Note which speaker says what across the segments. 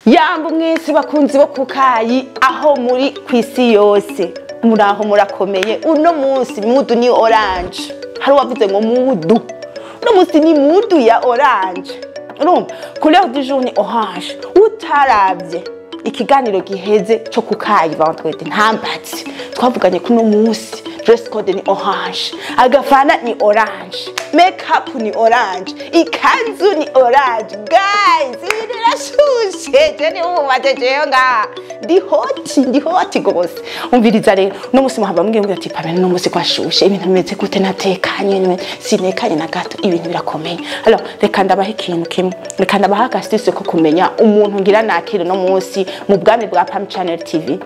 Speaker 1: Yamba mwese bakunzi bo kukayi aho muri kwisi yose muraho murakomeye. Uno munsi mudu ni orange. Hari wavuze ngo mudu. Uno munsi ni mudu ya orange. Urumva couleur du jour ni orange. Utaravye ikiganiro giheze cyo kukayi vendredi ntambatsi. Twavuganye kuno munsi dress code ni orange. Agafana ni orange. Makeup ni orange. Ikanzu ni orange. Guys, birashushe. Jeni ubatejeyo nga. Ndi hoti gose. Umviriza rero no musi muhaba mbwiye ati pamene no musi kwashushe ibintu bimeze gute natekanye sinekanye na gato ibintu birakomeye. Alors reka ndabaha ikintu kimwe. Reka ndabaha agasitisi ko kumenya umuntu ngira nakire no musi mu bwami bwa Pam Channel TV.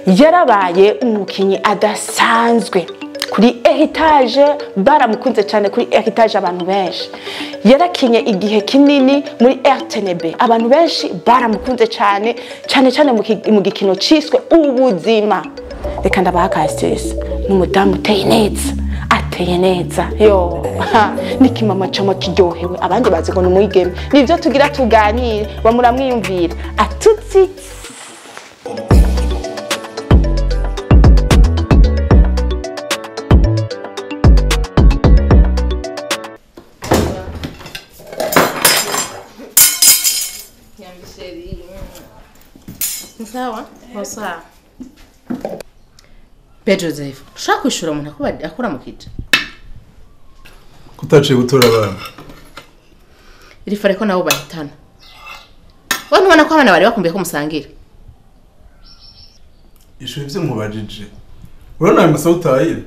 Speaker 1: Yarabaye umukinyi adasanzwe kuri Heritage, baramukunze cyane kuri Heritage abantu benshi. Yarakinye igihe kinini muri RTNB, abantu benshi baramukunze cyane mu gikino ciswe ubuzima. Reka ndabaha kasitisi n'umudamu ateye neza yo nikimama camo kiryohewe, abandi bazi ngo numuyigeme. Nivyo tugira tuganire bamuramwiyumvira atutsi.
Speaker 2: Sawa? Sawa. Joseph, ushaka kwishura umuntu akura mu kije?
Speaker 3: Kutaciye gutora abana.
Speaker 2: Iri fare ko nabo bahitana. Wowe ntubona ko abana bari bakumbiye ko musangira?
Speaker 3: Isho ivyo mubajije. Urabona ayo masaha utahira?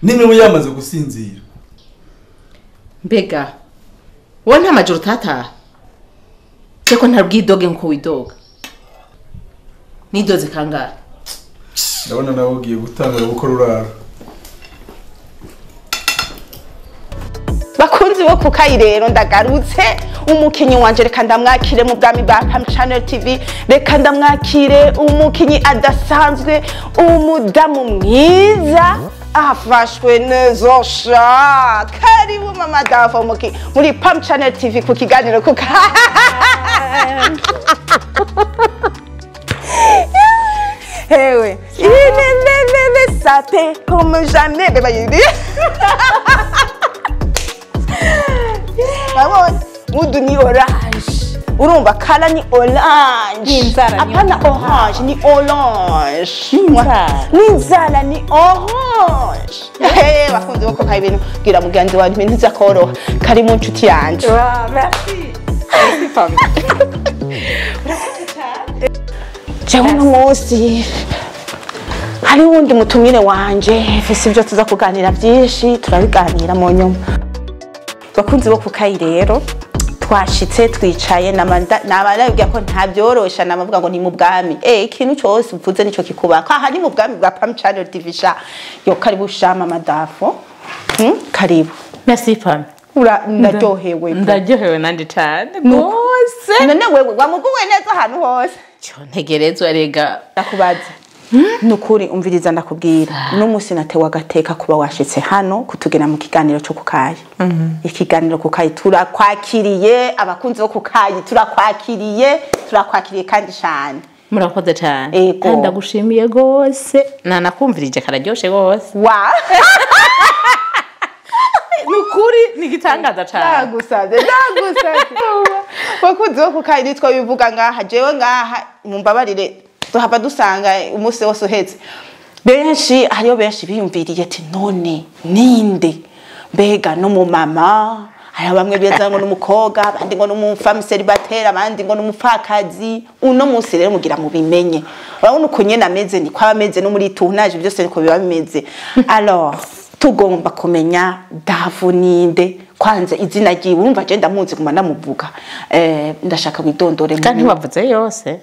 Speaker 3: Nimwe yamaze gusinzira.
Speaker 2: Mbega, wowe nta majoro utataha? Cyeko ntabwidoge nko widoga. Nidoze kangahe?
Speaker 3: Ndabona nawe ugiye gutangura gukora urara.
Speaker 1: Bakunzi bo kukayi rero ndagarutse umukinyi wanje, reka ndamwakire mu bwami bwa Pam Channel TV. Reka ndamwakire umukinyi adasanzwe, umudamu mwiza afashwe neza sha. Karibu mama Davo muri Pam Channel TV ku kiganiro kukayi. Ewe, il sapé comme jamais, beba yidi. Babon, mudu ni orange. Urumva kala ni orange. Apana orange, ni orange. Ninzala ni orange. Hey, bakunze boko kayi ibintu gira muganzi wanjye ibintu zakoroha. Kari mu nshuti yanje.
Speaker 2: Wa, merci. Merci fami.
Speaker 1: Jewe no munsi hari wundi mutumire wanje fisi ibyo tuza kuganira byinshi, turabiganira mu nyuma. Bakunzi bo kukayi rero twashitse twicaye nabarabwiye ko nta byorosha, namavuga ngo ni mu bwami. Ikintu cyose uvuze nico kikubaka. Aha ni mu bwami bwa Pam Channel TV sha. Yo karibu shama madafo. Karibu.
Speaker 2: Merci fami.
Speaker 1: Ndaryohewe
Speaker 2: nandi cyane gose.
Speaker 1: None wewe wamuguwe neza ahantu hose.
Speaker 2: Cyo ntegerezwa rega
Speaker 1: ndakubaza. Nukuri umviriza ndakubwira. No musi natewa gateka kuba washitse hano kutugena mu kiganiro cyo kukayi. Ikiganiro kukayi turakwakiriye, abakunzi bo kukayi turakwakiriye kandi cyane.
Speaker 2: Murakoze cyane. Kandi ndagushimiye gose. Nanakumvirije kararyoshe gose.
Speaker 1: Wa.
Speaker 2: Nukuri nigitangaza cyane.
Speaker 1: Ndagusabye. Bakunzi bo kukayi nitwa bivuga ngaha jewe ngaha mumbabarire tuhava dusanga umunsi wose uhetse. Benshi hariyo benshi biyumviriye ati none ninde mbega no mu mama, hari bamwe beza ngo n'umukobwa, abandi ngo n'umufami célibataire, abandi ngo n'umupfakazi. Uno munsi rero mugira mu bimenye. Urabona uko nyene ameze ni kwa ameze no muri tournage byose niko biba bimeze. Alors tugomba kumenya Davo ninde, kwanze izina ryiwe urumva je ndamuzi kuma namuvuga. Ndashaka widondore
Speaker 2: kandi wavuze yose.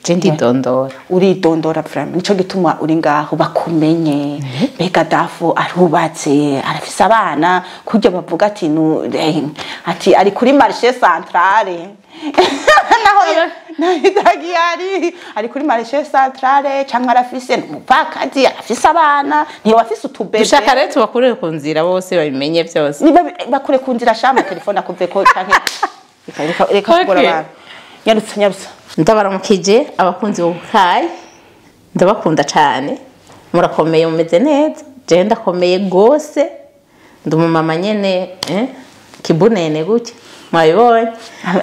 Speaker 2: Jendi dondora.
Speaker 1: Uri dondora vraiment. Nico gituma uri ngaho bakumenye. Bega Davo arubatse, arafise abana, kujya bavuga ati ati ari kuri marché centrale. Naho idagiyari ari kuri marché centrale cyangwa arafise umupakazi, arafise abana, niyo wafise utubebe.
Speaker 2: Dushaka rero tubakurire ku nzira bose babimenye byose.
Speaker 1: Niba bakure ku nzira shama telefone akuve ko cyangwa reka kugora abantu. Nyarutsa
Speaker 2: ndabaramukije abakunzi b'ubukayi ndabakunda cyane murakomeye mumeze neza je ndakomeye gose ndi umumama nyene kibunene gutya mwabibonye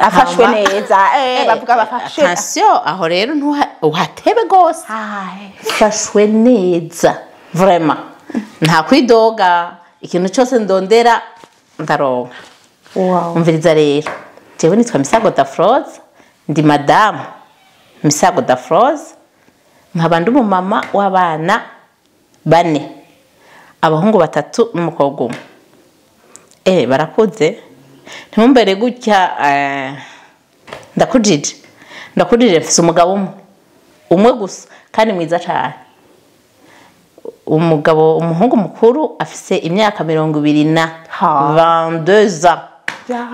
Speaker 1: afashwe neza bavuga bafashwe
Speaker 2: attention aho rero ntuhatebe gose fashwe neza vraiment nta kwidoga ikintu cyose ndondera ndaronka umviriza rero jewe nitwa Misago Dafroze ndi madame Misago Dafroze nkaba ndi umumama w'abana 4 abahungu 3 n'umukobwa umwe barakuze ntimumbere gutya ndakujije mfise umugabo umwe gusa kandi mwiza cyane umuhungu mukuru afise imyaka 22 ans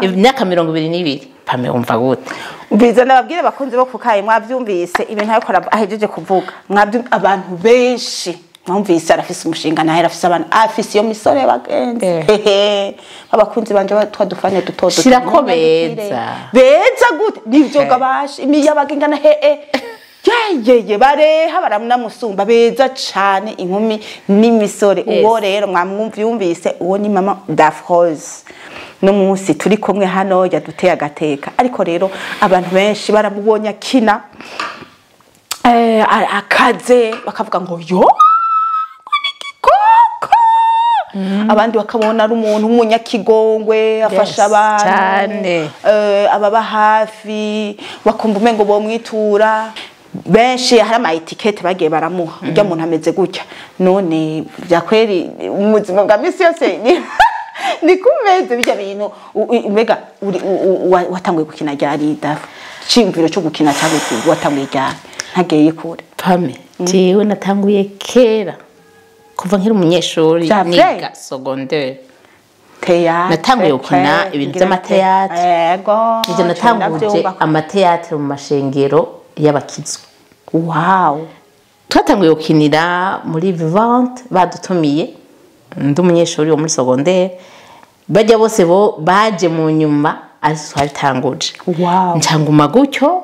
Speaker 2: imyaka 22 pame umva gute
Speaker 1: biza nababwire bakunze bo kukaye mwavyumvise ibintu ariko ahejeje kuvuga abantu benshi mwumvise arafise umushinga nahe arafise abantu afise iyo misore bagenze abakunzi banje twadufanye dutodo
Speaker 2: shirako beza
Speaker 1: gute nivyo gabashi imiyabagingana yeye bareha baramunamusumba beza cane inkumi n'imisore uwo rero mwamwumvise uwo ni mama Dafroze no munsi turi kumwe hano yaduteye agateka ariko rero abantu benshi baramubonye akina akaze bakavuga ngo yo abandi bakabona ari umuntu w'umunyakigongwe afasha abantu ababa hafi bakumva umengo bomwitura benshi hari ama etiquette bagiye baramuha urya muntu ameze gutya none byakweri umuzima bwa misi yose ni kumeze bijya bintu mbega watanguye gukina ryari Dafu cimviro cyo gukina cyangwa watanguye ryari ntageye kure
Speaker 2: pame jewe natanguye kera kuva nkiri umunyeshuri niga secondaire natanguye gukina ibintu by'amateatre nje natanguje amateatre mu mashengero y'abakizwa twatanguye gukinira muri Vivante badutumiye ndi umunyeshuri wo muri secondaire bajya bose bo baje mu nyuma twabitanguje ncanguma gutyo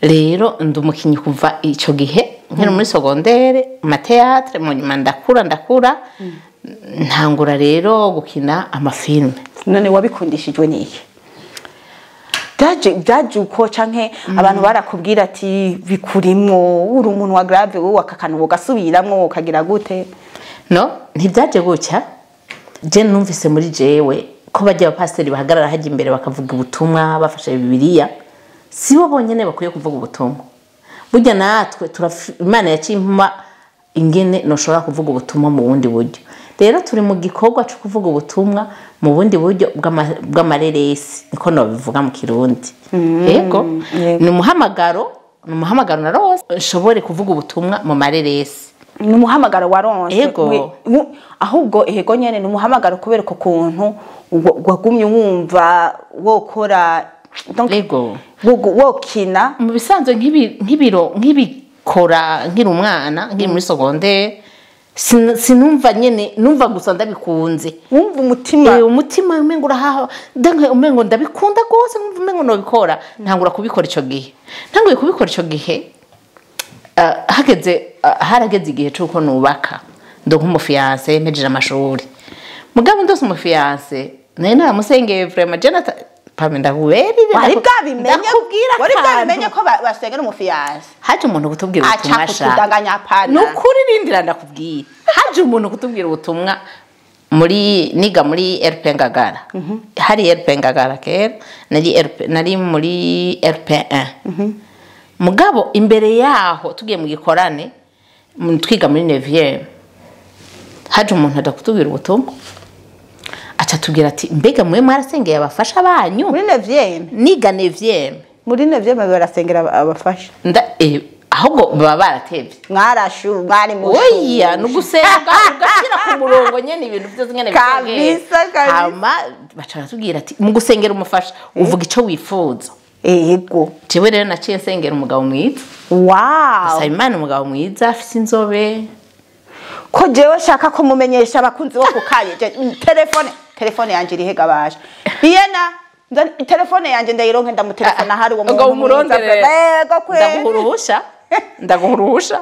Speaker 2: rero ndi umukinyi kuva ico gihe nkiri muri secondaire amateatre mu nyuma ndakura ntangura rero gukina amafilme
Speaker 1: none wabikundishijwe n'iki daje uko canke abantu barakubwira ati bikurimwo uri umuntu wa grave wowe akakanu ugasubiramo ukagira gute
Speaker 2: no ntibyaje gutya je numvise muri jewe ko bajya abapasiteri bahagarara haje imbere bakavuga ubutumwa bafashe Bibiliya sibo bonyene bakwiye kuvuga ubutumwa burya natwe Imana yacimpuma ingene noshobora kuvuga ubutumwa mu bundi buryo rero turi mu gikorwa cyo kuvuga ubutumwa mu bundi buryo bw'amareresi niko no bivuga mu Kirundi yego ni umuhamagaro narose nshobore kuvuga ubutumwa mu mareresi
Speaker 1: ni umuhamagaro waronse
Speaker 2: yego
Speaker 1: ahubwo ehego nyene ni umuhamagaro kubera ko kuntu wagumye wumva wokora
Speaker 2: yego
Speaker 1: wokina
Speaker 2: mu bisanzwe nk'ibikora nkiri umwana nkiri muri secondaire sinumva nyene numva gusa ndabikunze
Speaker 1: wumva
Speaker 2: umutima umengo urahaha ndange umengo ndabikunda gose numva umengo no bikora ntangura kubikora ico gihe ntanguye kubikora ico gihe harageze igihe cyuko nubaka ndo nk'umufiance mpejeje amashuri mugabo ndose umufiance naye naramusengeye vraiment Jonathan pame ndahuberire
Speaker 1: wari bwabimenye ko basengera umufiance
Speaker 2: haje umuntu kutubwira ubutumwa
Speaker 1: kudanganya pana
Speaker 2: nukuri rindira ndakubwira haje umuntu kutubwira ubutumwa niga muri RP Ngagara hari RP Ngagara kera nari muri RP1 mugabo imbere yaho tugiye mu gikorane twiga muri 9e haje umuntu adakutubwira ubutumwa acha tubwira ati mbega mwe mwarasengeye abafasha banyu
Speaker 1: muri 9e
Speaker 2: niga 9e
Speaker 1: muri 9e barasengera abafasha
Speaker 2: ahubwo baba baratevye
Speaker 1: mwari
Speaker 2: oya nugusenga ugashira ku murongo nyene ibintu byose nyene
Speaker 1: kabisa
Speaker 2: hama bacara tubwira ati mu gusengera umufasha uvuga ico wifuza
Speaker 1: yego
Speaker 2: jewe rero naciye nsengera umugabo mwiza
Speaker 1: wow
Speaker 2: Imana umugabo mwiza afise inzobe
Speaker 1: ko jewe shaka ko mumenyesha abakunzi bo kukaye telefone yanje iri hega basha Biena telefone yanje ndayironke ndamutelefona hari uwo
Speaker 2: ngo umurondere
Speaker 1: yego kwe
Speaker 2: ndaguhurusha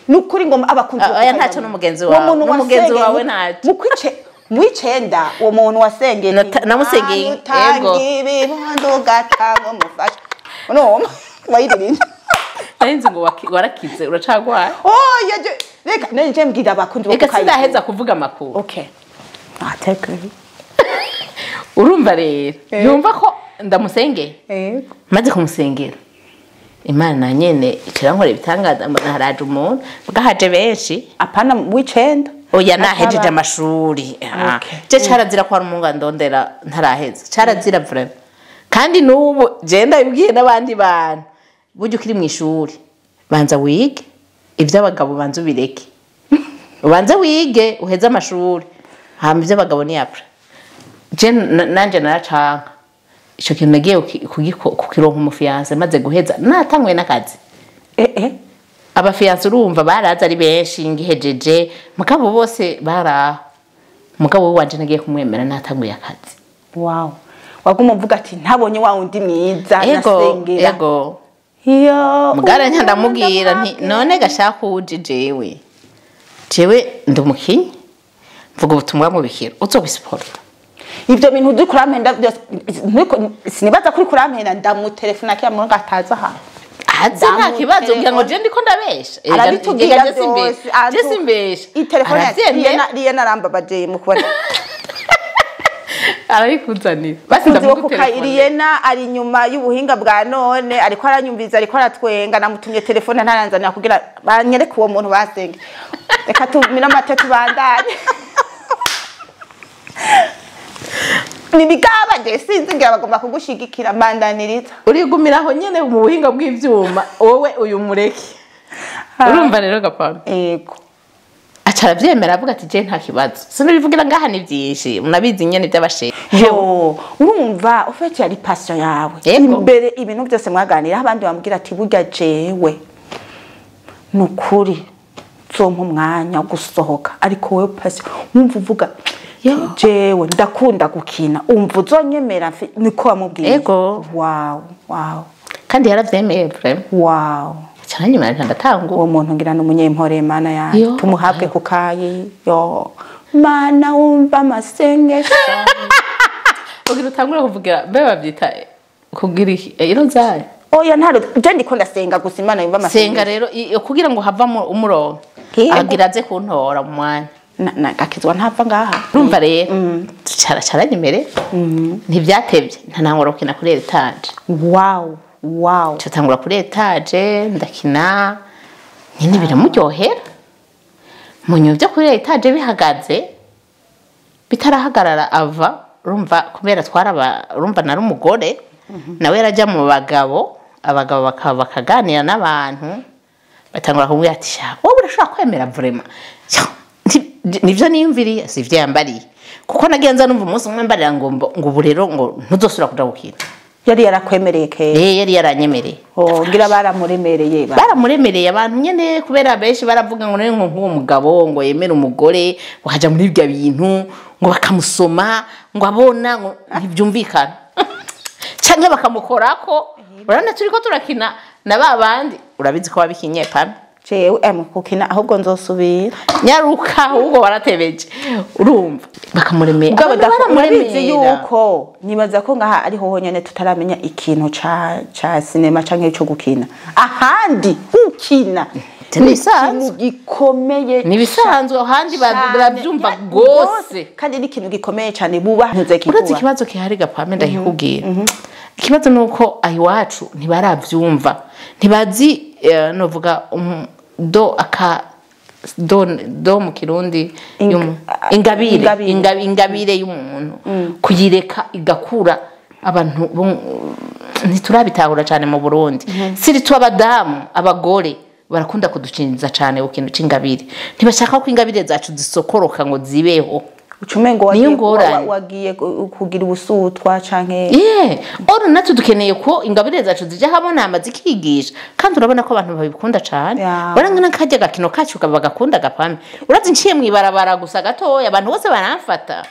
Speaker 1: nukuri ngo abakunzi
Speaker 2: oya ntacyo n'umugenzi wawe n'umugenzi wawe ntacyo
Speaker 1: mwicenda uwo muntu wasengeye
Speaker 2: namusengeye
Speaker 1: yego ibibondo gatabo mufasha no wayiririnda
Speaker 2: narinzi ngo warakize uracagwaye
Speaker 1: yaje reka nje mbwira abakunzi bo
Speaker 2: reka sindaheza kuvuga amakuru
Speaker 1: okay ateke
Speaker 2: urumva rero yumva ko ndamusengeye maze kumusengera Imana nyene ikirankora ibitangaza haraje umuntu bwahaje benshi
Speaker 1: apana wicenda
Speaker 2: oya nahejeje amashuri je carazira kwa rumunga ndondera ntaraheza carazira vraiment kandi nubu je ndabibwiye n'abandi bantu buryo kiri mu ishuri banza wige ivy'abagabo banza ubireke ubanze wige uheze amashuri hama ivy'abagabo ni après je nanje naracanga ico kintu nagiye kukironka umufiance maze guheza natangwe n'akazi abafiance urumva baraza ari benshi ngihejeje mugabo bose baraho mugabo wanje nagiye kumwemera natanguye akazi
Speaker 1: wow waguma uvuga ati ntabonye wa undi mwiza nasengera
Speaker 2: yego
Speaker 1: iyo
Speaker 2: mugara ndamubwira nti none gashaka uje jewe ndumukinyi mvuga ubutumwa mu bikiro uzobisipora
Speaker 1: ivyo bintu uri kurampenda byose sinibaza kuri kurampenda ndamutelefona kiya mu ngataza ha
Speaker 2: azi nta kibazo ngira ngo je ndiko ndabesha
Speaker 1: arabitubwira byose
Speaker 2: je simbesha
Speaker 1: itelefone riye narambabaje mu kubona
Speaker 2: arayikuzanira
Speaker 1: basi ndamutelefona Iriyena ari nyuma y'ubuhinga bwa none ariko aranyumviza ariko aratwenga namutumye telefone ntaranzanira kugira banyereke uwo muntu basenge reka tumira amatatu bandanye nibigaba je sinzi ngira bagomba kugushigikira mandaniriza
Speaker 2: urigumiraho nyene mu buhinga bw'ivyuma wowe uyu mureke urumva rero gapana
Speaker 1: yego
Speaker 2: acara vyemera avuga ati je nta kibazo sinabivugira ngaha ni vyinshi munabizi nyene by'abashe
Speaker 1: yo urumva ufete ari passion yawe imbere ibintu byose mwaganira abandi bamubwira ati burya jewe nukuri zompa umwanya gusohoka ariko wewe passion wumva uvuga jewe ndakunda gukina umva uzonyemera niko wamubwiye
Speaker 2: yego
Speaker 1: wow
Speaker 2: kandi yaravyemeye vraiment
Speaker 1: wow
Speaker 2: cyane nyuma ndatangwa
Speaker 1: uwo muntu ngira n'umunyempore mana yaje tumuhabwe kukayi yo mana wumva amasengesho
Speaker 2: ugira utangura kuvugira beba byita kugira iro zayo
Speaker 1: oya ntaro je ndiko ndasenga gusa Imana yumva amasengesho
Speaker 2: senga rero kugira ngo havamo umurongo agira aze kuntora mu mwanya
Speaker 1: nakizwa ntapfa ngaha
Speaker 2: urumva rero caranyemere ntivyatevye ntanangorokina kuri etage
Speaker 1: wow
Speaker 2: tutangura kuri etage ndakina nyine biramuryohera munyu byo kuri etage bihagaze bitarahagarara ava urumva kubera urumva nari umugore nawe yarajya mu bagabo abagabo bakaganira n'abantu batangura kumubwira ati wowe urashobora kwemera vraiment nivyo niyumviriye sivyo yambariye kuko nagenza numva umunsi umwe mbarira ngo ubu rero ngo ntuzosubira kuja gukina
Speaker 1: yari yarakwemereye ke
Speaker 2: yari yaranyemereye
Speaker 1: ngira
Speaker 2: baramuremereye abantu nyene kubera benshi baravuga ngo none nk'uwo mugabo ngo yemera umugore waja muri ibyo bintu ngo bakamusoma ngo abona ngo ntibyumvikana cyane bakamukorako urana turiko turakina na babandi urabizi ko wabikinye pame
Speaker 1: jewe kukina ahubwo nzosubira
Speaker 2: nyaruka ahubwo waratebeje urumva bakamuremeye
Speaker 1: baramuremereye yuko nibaza ko ngaha ariho honyene tutaramenya ikintu ca cinema canke cyo gukina ahandi ukina
Speaker 2: nibisanzwe
Speaker 1: gikomeye
Speaker 2: nibisanzwe ahandi baravyumva gose
Speaker 1: kandi ni ikintu gikomeye cyane bubahuze kikuba
Speaker 2: uretse ikibazo kihari gapame ndahikubwira ikibazo nuko ayiwacu ntibaravyumva ntibazi novuga do mu kirundi ingabire y'umuntu kuyireka igakura abantu ntiturabitahura cyane mu Burundi siri tu abadamu abagore barakunda kuducinza cyane ukintu c'ingabire ntibashaka ko ingabire zacu zisokoroka ngo zibeho
Speaker 1: ucumengo wagiye kugira ubusutwa canke
Speaker 2: ora natwe dukeneye ko ingabire zacu zija habona amazikigisha kandi urabona ko abantu babikunda cyane barangana kajya gakino kacu bagakunda gapame urazi nciye mwibarabara gusa gatoya abantu bose baramfata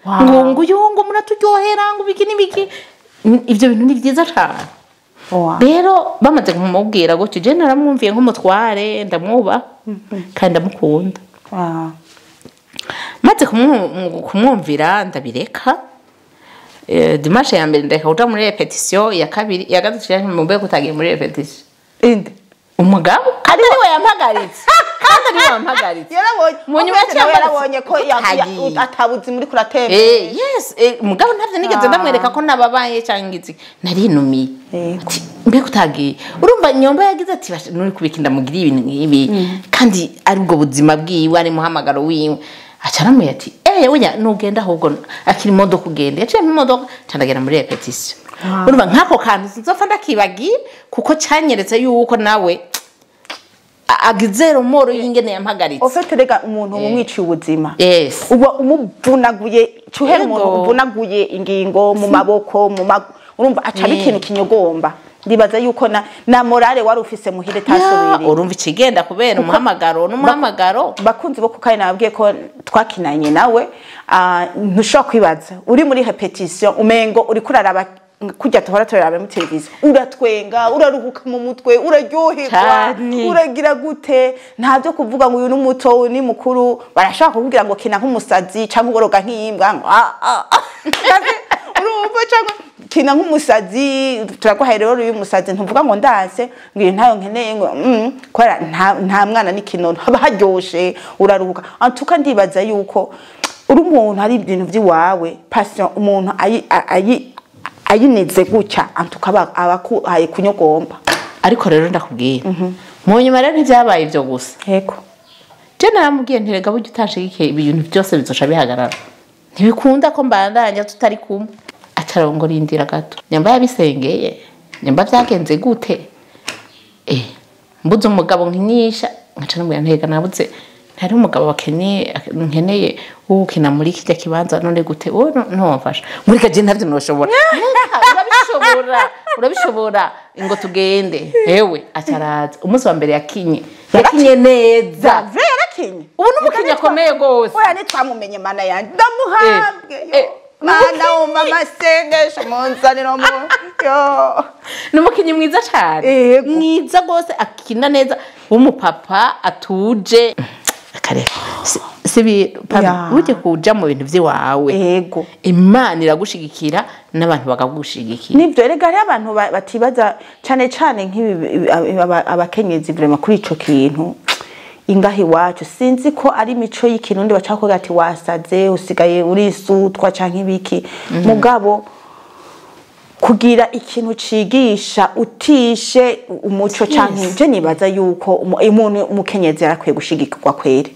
Speaker 2: ngo yungu muraturyohera ngo biki nibiki ivyo bintu ni vyiza cane
Speaker 1: Wow.
Speaker 2: rero bamaze kumubwira gutyo je naramwumviye nk'umutware ndamwuba kandi ndamukunda
Speaker 1: Wow.
Speaker 2: maze kumwumvira ndabireka dimanche ya mbere ndeka kuja muri repetition ya kabiri ya gatatu cyane mumbe kutagiye muri repetition
Speaker 1: Inde.
Speaker 2: umugabo ari we yampagaritse kandi ari we yampagaritse
Speaker 1: Yarabonye.
Speaker 2: Mu nyuma
Speaker 1: yarabonye ko atabuzi muri kuratemba.
Speaker 2: Yes umugabo ntavyo nigeze ndamwereka ko nababaye cyangwa iki narinumiye ati mbe kutagiye urumva nyomba yagize ati nuri kubika ndamugira ibintu ngibi kandi ari ubwo buzima bwiwe ari muhamagaro wiwe acaramuye ati wenya nugenda ahubwo akiri imodoka ugenda yaciye mu modoka candagera muri repetition urumva nkako kantu sinzofa ndakibagiye kuko cyanyeretse yuko nawe agize romoro y'ingene yampagaritse
Speaker 1: Ofete rega umuntu umwiciye ubuzima.
Speaker 2: Yes.
Speaker 1: Uba umuvunaguye cuhe umuntu
Speaker 2: Yego.
Speaker 1: uvunaguye ingingo mu maboko urumva aca bikintu kinyogomba. Ndibaza yuko na morale wari ufise muhire tasubiri.
Speaker 2: urumva ikigenda kubera n'umuhamagaro
Speaker 1: Bakunzi bo kukaye nababwiye ko twakinanye nawe ntushobora kwibaza uri muri repetition umengo uri kuraraba kujya tuhora turaraba mu televiziyo uratwenga uraruhuka mu mutwe uraryoherwa uragira gute nta byo kuvuga ngo uyu n'umuto ni mukuru barashaka kuvugira ngo kina nk'umusazi cyangwa uboroga nk'imbwa ngo urumva cyangwa kina nk'umusazi turaguhaye rero uyu musazi ntuvuga ngo ndanse ngo ntayo nkeneye ngo kwara nta mwana n'ikinono haba haryoshe uraruhuka antuka ndibaza yuko uri umuntu hari ibintu by'iwawe passion umuntu ayineze gutya antuka abakuhaye kunyogomba
Speaker 2: ariko rero ndakubwira mu nyuma rero ntibyabaye ibyo gusa
Speaker 1: yego
Speaker 2: je naramubwiye ntirega buryo utashigike ibintu byose bizoca bihagarara ntibikunda ko mbandanya tutari kumwe atarongora indira gato nyamba yabisengeye nyamba byagenze gute mbuze umugabo nkinyisha nkaca namubwira ntega nabuze ntari umugabo nkeneye ukina muri kijya kibanza none gute wowe ntomfasha muri kaje ntavyo noshobora urabishobora ngo tugende hewe acaraza umunsi wa mbere yakinye neza
Speaker 1: yarakinye
Speaker 2: ubu n'umukinyi akomeye gose
Speaker 1: oya nitwamumenye mana yanje ndamuhabwe mana mama sengesho monzaniro mu yo
Speaker 2: n'umukinyi mwiza cyane mwiza gose akina neza w'umupapa atuje kare sibi uje kuja mu bintu by'iwawe
Speaker 1: yego
Speaker 2: imana iragushigikira n'abantu bakagushigikira
Speaker 1: nibyo rega ari abantu batibaza cyane cyane nk'ibi abakenyezi vraiment kuri ico kintu ingahi wacu sinzi ko ari mico y'ikirundi bacako ati wasaze usigaye urisutwa canke ibiki mugabo kugira ikintu cigisha utishe umuco canke je nibaza yuko umuntu umukenyezi yarakwiye gushigikirwa kwere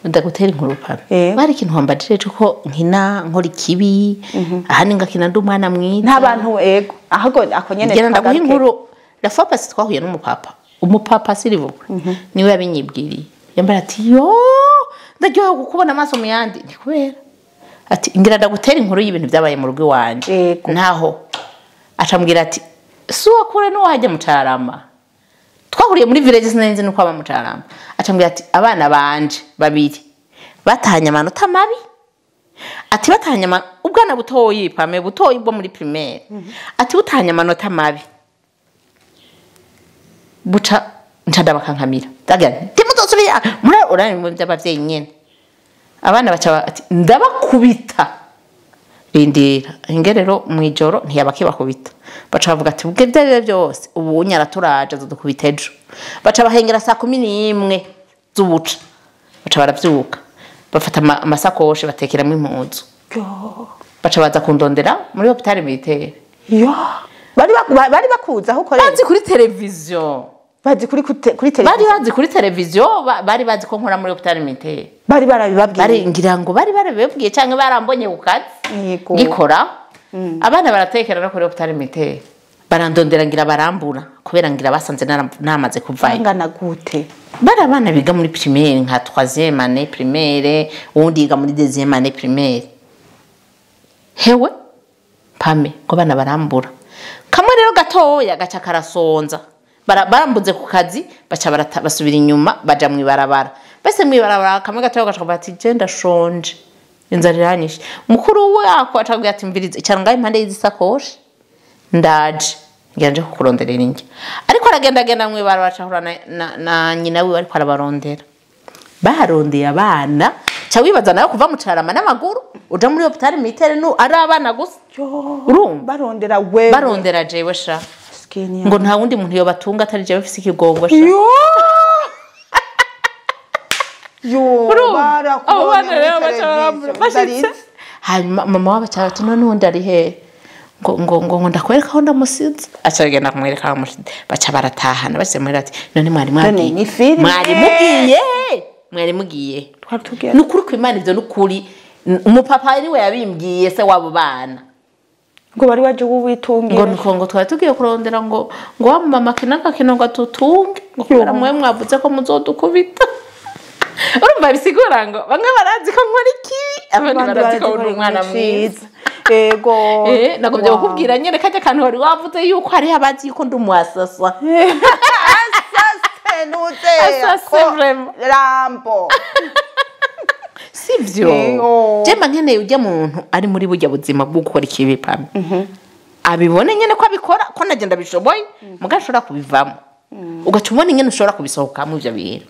Speaker 2: ndagutera inkuru pana bari ikintu wambajije cyo nkina nkora ikibi ahani ngakina ndi umwana mwiza
Speaker 1: nta bantu ego ahubwo akonyene
Speaker 2: ngira ndaguha inkuru la fois passée twahuye umupapa sirivuga niwe yabinyibwiriye yambara ati yo ndaryoha gukubona amaso mu yandi ni kubera ati ngira ndagutera inkuru y'ibintu byabaye mu rugo wanje naho acambwira ati suwa kure no wajya mu Carama twahuriye muri village sinenze nuko aba mu Carama acambwira ati abana banje babiri batahanye amanota mabi ati batahanye ubwana butoyi pame butoyi bwo muri primaire ati butahanye amanota mabi buca ncada bakankamira ndagira ndimuzosubira muri urani mu by'abavyeyi nyene abana baca ati ndabakubita rindira ingerero mwijoro ntiyabakibakubita baca bavuga ati ubwe byo byose ubu unyara turaje zudukubita ejo baca bahengera saa 11 z'ubuca baca baravyuka bafata amasakoshi batekeramo impuzu baca baza kundondera muri hôpital militaire
Speaker 1: yo bari bakuza aho ukorera
Speaker 2: bazi kuri televiziyo
Speaker 1: bazi kuri televiziyo
Speaker 2: bari bazi kuri televiziyo bari bazi ko nkora muri hôpital militaire
Speaker 1: bari barabibabwiye
Speaker 2: bari ngira ngo bari barabibabwiye cyangwa barambonye kukazi ngikora abana baratekera no kuri hôpital militaire barandondera ngira barambura kubera ngira basanze namaze kuvayo
Speaker 1: ngana gute
Speaker 2: bari abana biga muri primaire nka 3e année primaire undi yiga muri 2e année primaire hewe pame ko bana barambura kamwe rero gatoya gaca karasonza barambuze ku kazi baca basubira inyuma baja mwibarabara bese mwibarabara kamwe gatoya gaca bati je ndashonje inzara iranyishe mukuru we akwacaguye ati mvirize cyangwa impande y'isakoshi ndaje ngiye kukuronderera injya ariko aragenda mwibara bacahura na nyina wiwe ariko arabarondera barondeye abana cha wibaza nayo kuva mu Carama n'amaguru uja muri hopitali mitere no ari abana gusa urumva barondera jewe sha ngo nta wundi muntu yo batunga atari jewe ufise ikigongo sha
Speaker 1: yo
Speaker 2: abana rero bashitse hanyuma mama w'abacyatu n'undi ari he ngo ndakwereka aho ndamusize acagenda kumwereka aho baca baratahana base muri ati none mwari mugiye nukuri ko Imana ivyo nukuri umupapa ari we yabimbwiye se wabo bana
Speaker 1: ngo bari waje uwitungira
Speaker 2: ngo twari tugiye kurondera ngo wa mama kinakakino ngo atutunge ngo kubera mwe mwavuze ko muzodukubita urumva bisigura ngo bamwe barazi ko nkora iki abandi barazi ko uri umwana mwiza
Speaker 1: ego
Speaker 2: nagomye kukubwira nyene kajya kantu wari wavuze yuko hari abazi yuko ndumwasasa
Speaker 1: rambo
Speaker 2: sivyo jemba nkeneye ujya muntu ari muri burya buzima bwo gukora ikibi pame abibone nyene ko abikora ko nagenda bishoboye mugashora kubivamo ugaca ubona ingene ushobora kubisohokamo ivyo bintu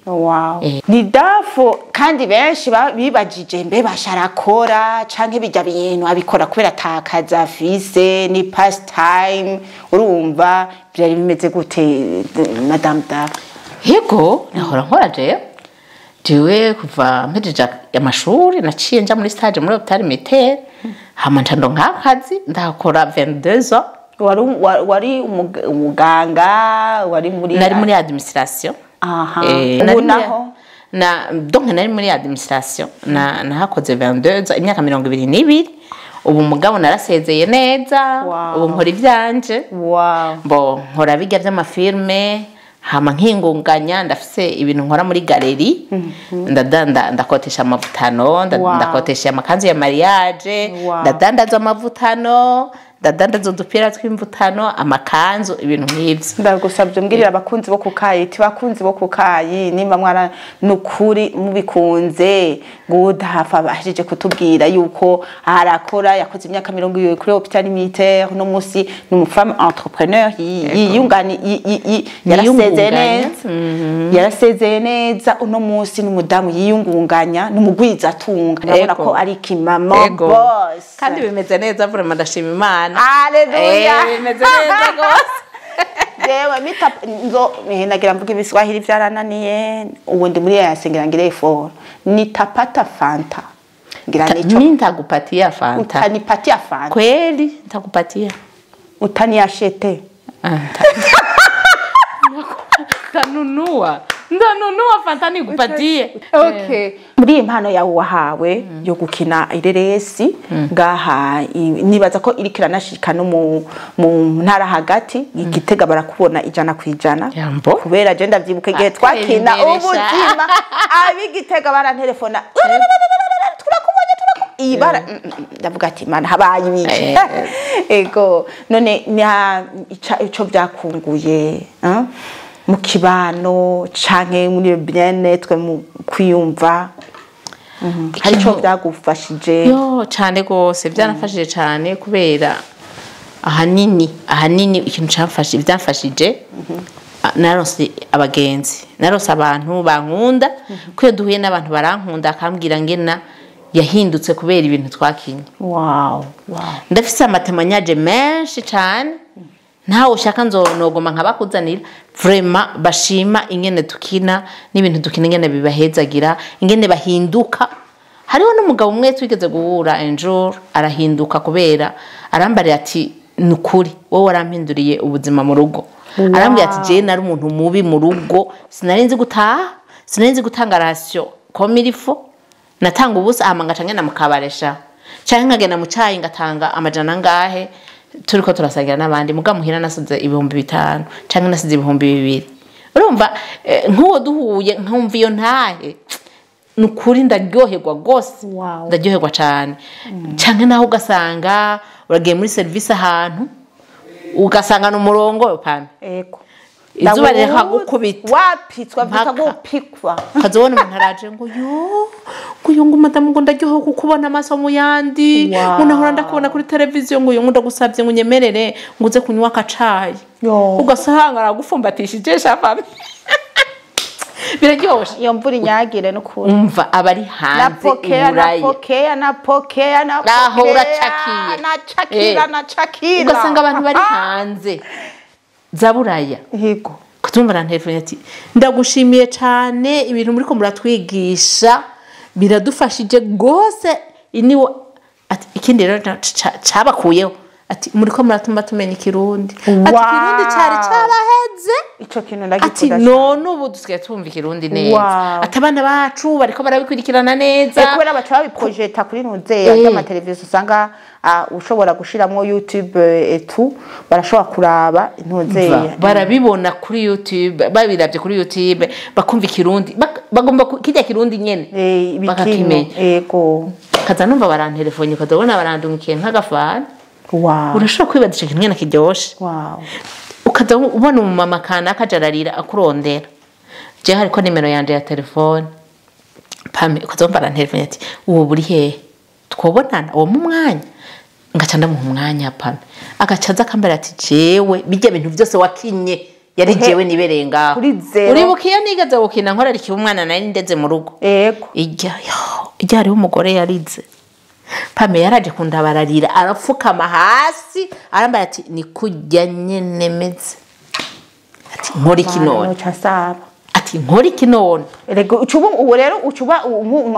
Speaker 1: ni dafo kandi benshi bibajije mbe basharakora canke bijya bintu abikora kubera takaza afise ni past time urumva byari bimeze gute madame Dafo
Speaker 2: yego nahora nkora jewe kuva mpejeje amashuri naciye nja muri stage muri hopitali mitere hama ntando nk'akazi ndakora 22 ans
Speaker 1: wari umuganga wari
Speaker 2: muri administration donc nari muri administration nahakoze 22 ans imyaka 22 ubu mugabo narasezeye neza ubu nkora ivyanje bo nkora bijya by'amafilme hama nkingunganya ndafise ibintu nkora muri galeri ndakotesha amavutano ndakotesha amakanzu ya mariage ndadandaza amavutano ndadandaza udupira tw'imvutano amakanzu ibintu nk'ivyo
Speaker 1: ndagusabye mbwirira abakunzi bo kukayi bakunzi bo kukayi nimba mwara nukuri mubikunze good hafa bahije kutubwira yuko arakora yakoze imyaka 20 kuri hopitali militaire no musi n'umufemme entrepreneur yiyungani yarasezeye neza uno musi n'umudamu yiyungunganya n'umugwiza atunga ndabona ko ari kimama boss
Speaker 2: kandi bimeze neza vraiment ndashima Imana
Speaker 1: Haleluya.
Speaker 2: Bimeze neza gose.
Speaker 1: Jewe nagira mvuga ibiswahili vyarananiye ubundi muri yasengera ngire fo nitapata fanta ngira nico
Speaker 2: nitakupatia fanta
Speaker 1: utanipatia fanta
Speaker 2: kweli nitakupatia
Speaker 1: utaniashete
Speaker 2: ndanunua fanta nikupatie
Speaker 1: okay muri impano yawe wahawe yo gukina ireresi ngaha nibaza ko irikira nashika no mu ntara hagati igitega barakubona ijana kwijana kubera je ndavyibuke gihe twakina ubuzima abigitega barantelefona turakubonye ibara ndavuga ati mana habaye ibiki ego none ico byakunguye mu kibano canke muri bien-être mu kwiyumva hari cyo byagufashije
Speaker 2: yo cyane gose byanafashije cyane kubera ahanini ikintu cyafashije byafashije narose abagenzi narose abantu bankunda kwiyo duhuye n'abantu barankunda akambwira ngena yahindutse kubera ibintu twakinye ndafise amatemanyaje menshi cyane ntawe ushaka nzonogoma nkabakuzanira vraiment bashima ingene tukina n'ibintu dukina ingene bibahezagira ingene bahinduka hariho n'umugabo umwe twigeze guhura enjour arahinduka kubera arambare ati nukuri wowe warampinduriye ubuzima mu rugo arambye ati je nari umuntu mubi mu rugo sinarinzi gutaha sinarinzi gutanga ratio komilifo natanga ubusa amangaca ngena mukabaresha cyangwa nkagena mu cyayi ngatanga amajana ngahe turiko turasagira n'abandi muga muhira nasize 5,000 canke nasize 2,000 urumva nkuwo duhuye nkumva iyo ntahe nukuri ndaryoherwa gose ndaryoherwa cyane canke naho ugasanga uragiye muri service ahantu ugasanga n'umurongo pame izuba reka gukubita
Speaker 1: wapitswa
Speaker 2: Mpaka.
Speaker 1: vyita gupikwa
Speaker 2: kazobona umuntu araje ngo yo ngo madamu ngo ndaryohewe kukubona amaso mu yandi
Speaker 1: Wow.
Speaker 2: ngo nahora ndakubona kuri televiziyo ngo ngo ndagusabye ngo unyemerere ngo uze kunywa akacayi
Speaker 1: Yo.
Speaker 2: ugasanga aragufumbatishije shafami biraryoshe
Speaker 1: iyo mvura inyagire n'ukuri
Speaker 2: umva abari hanze iburayi
Speaker 1: aho
Speaker 2: uracakiye.
Speaker 1: nacakira
Speaker 2: ugasanga abantu bari hanze za buraya
Speaker 1: yego
Speaker 2: kutumva na telefone ati ndagushimiye cyane ibintu muri ko muratwigisha biradufashije gose iniwo ati ikindi rero cabakuyeho ati muri ko muratuma tumenya ikirundi ati
Speaker 1: Wow.
Speaker 2: ikirundi cari caraheze
Speaker 1: ico kintu
Speaker 2: ati
Speaker 1: ndagikunda
Speaker 2: none ubu dusigaye twumva ikirundi neza
Speaker 1: Wow.
Speaker 2: ati abana bacu bariko barabikurikirana neza
Speaker 1: kubera baca babiprojeta kuri nuzeya y'amateleviziyo usanga ushobora gushiramwo YouTube etu barashobora kuraba nuzeya
Speaker 2: barabibona kuri YouTube babiravye kuri YouTube bakumva ikirundi bagomba kijya kirundi nyene
Speaker 1: ibikino yego
Speaker 2: kaza numva barantelefone ukazabona barandungikiye nk'agafana
Speaker 1: wow
Speaker 2: urashobora kwibaza ico kintu nyene kiryoshe
Speaker 1: wow
Speaker 2: ukaza ubona umumama kana akajararira akurondera je hariko nimero yanje ya telefone pame ukazomba barantelefone ati uwo buri hehe twobonana uwo mu mwanya ngaca ndamuha umwanya pame agacaza akambara ati jewe bijya bintu byose wakinye yari jewe nibereye ngaho
Speaker 1: kuri zero.
Speaker 2: uribukiye nigeze gukina nkora rikiye umwana nari ndeze mu rugo
Speaker 1: yego
Speaker 2: ijya hariho umugore yarize pame yaraje kundabararira arapfukama hasi arambara ati ni kujya nyene meze ati nkora iki none ati nkora iki none
Speaker 1: rego ucuba uwo rero ucuba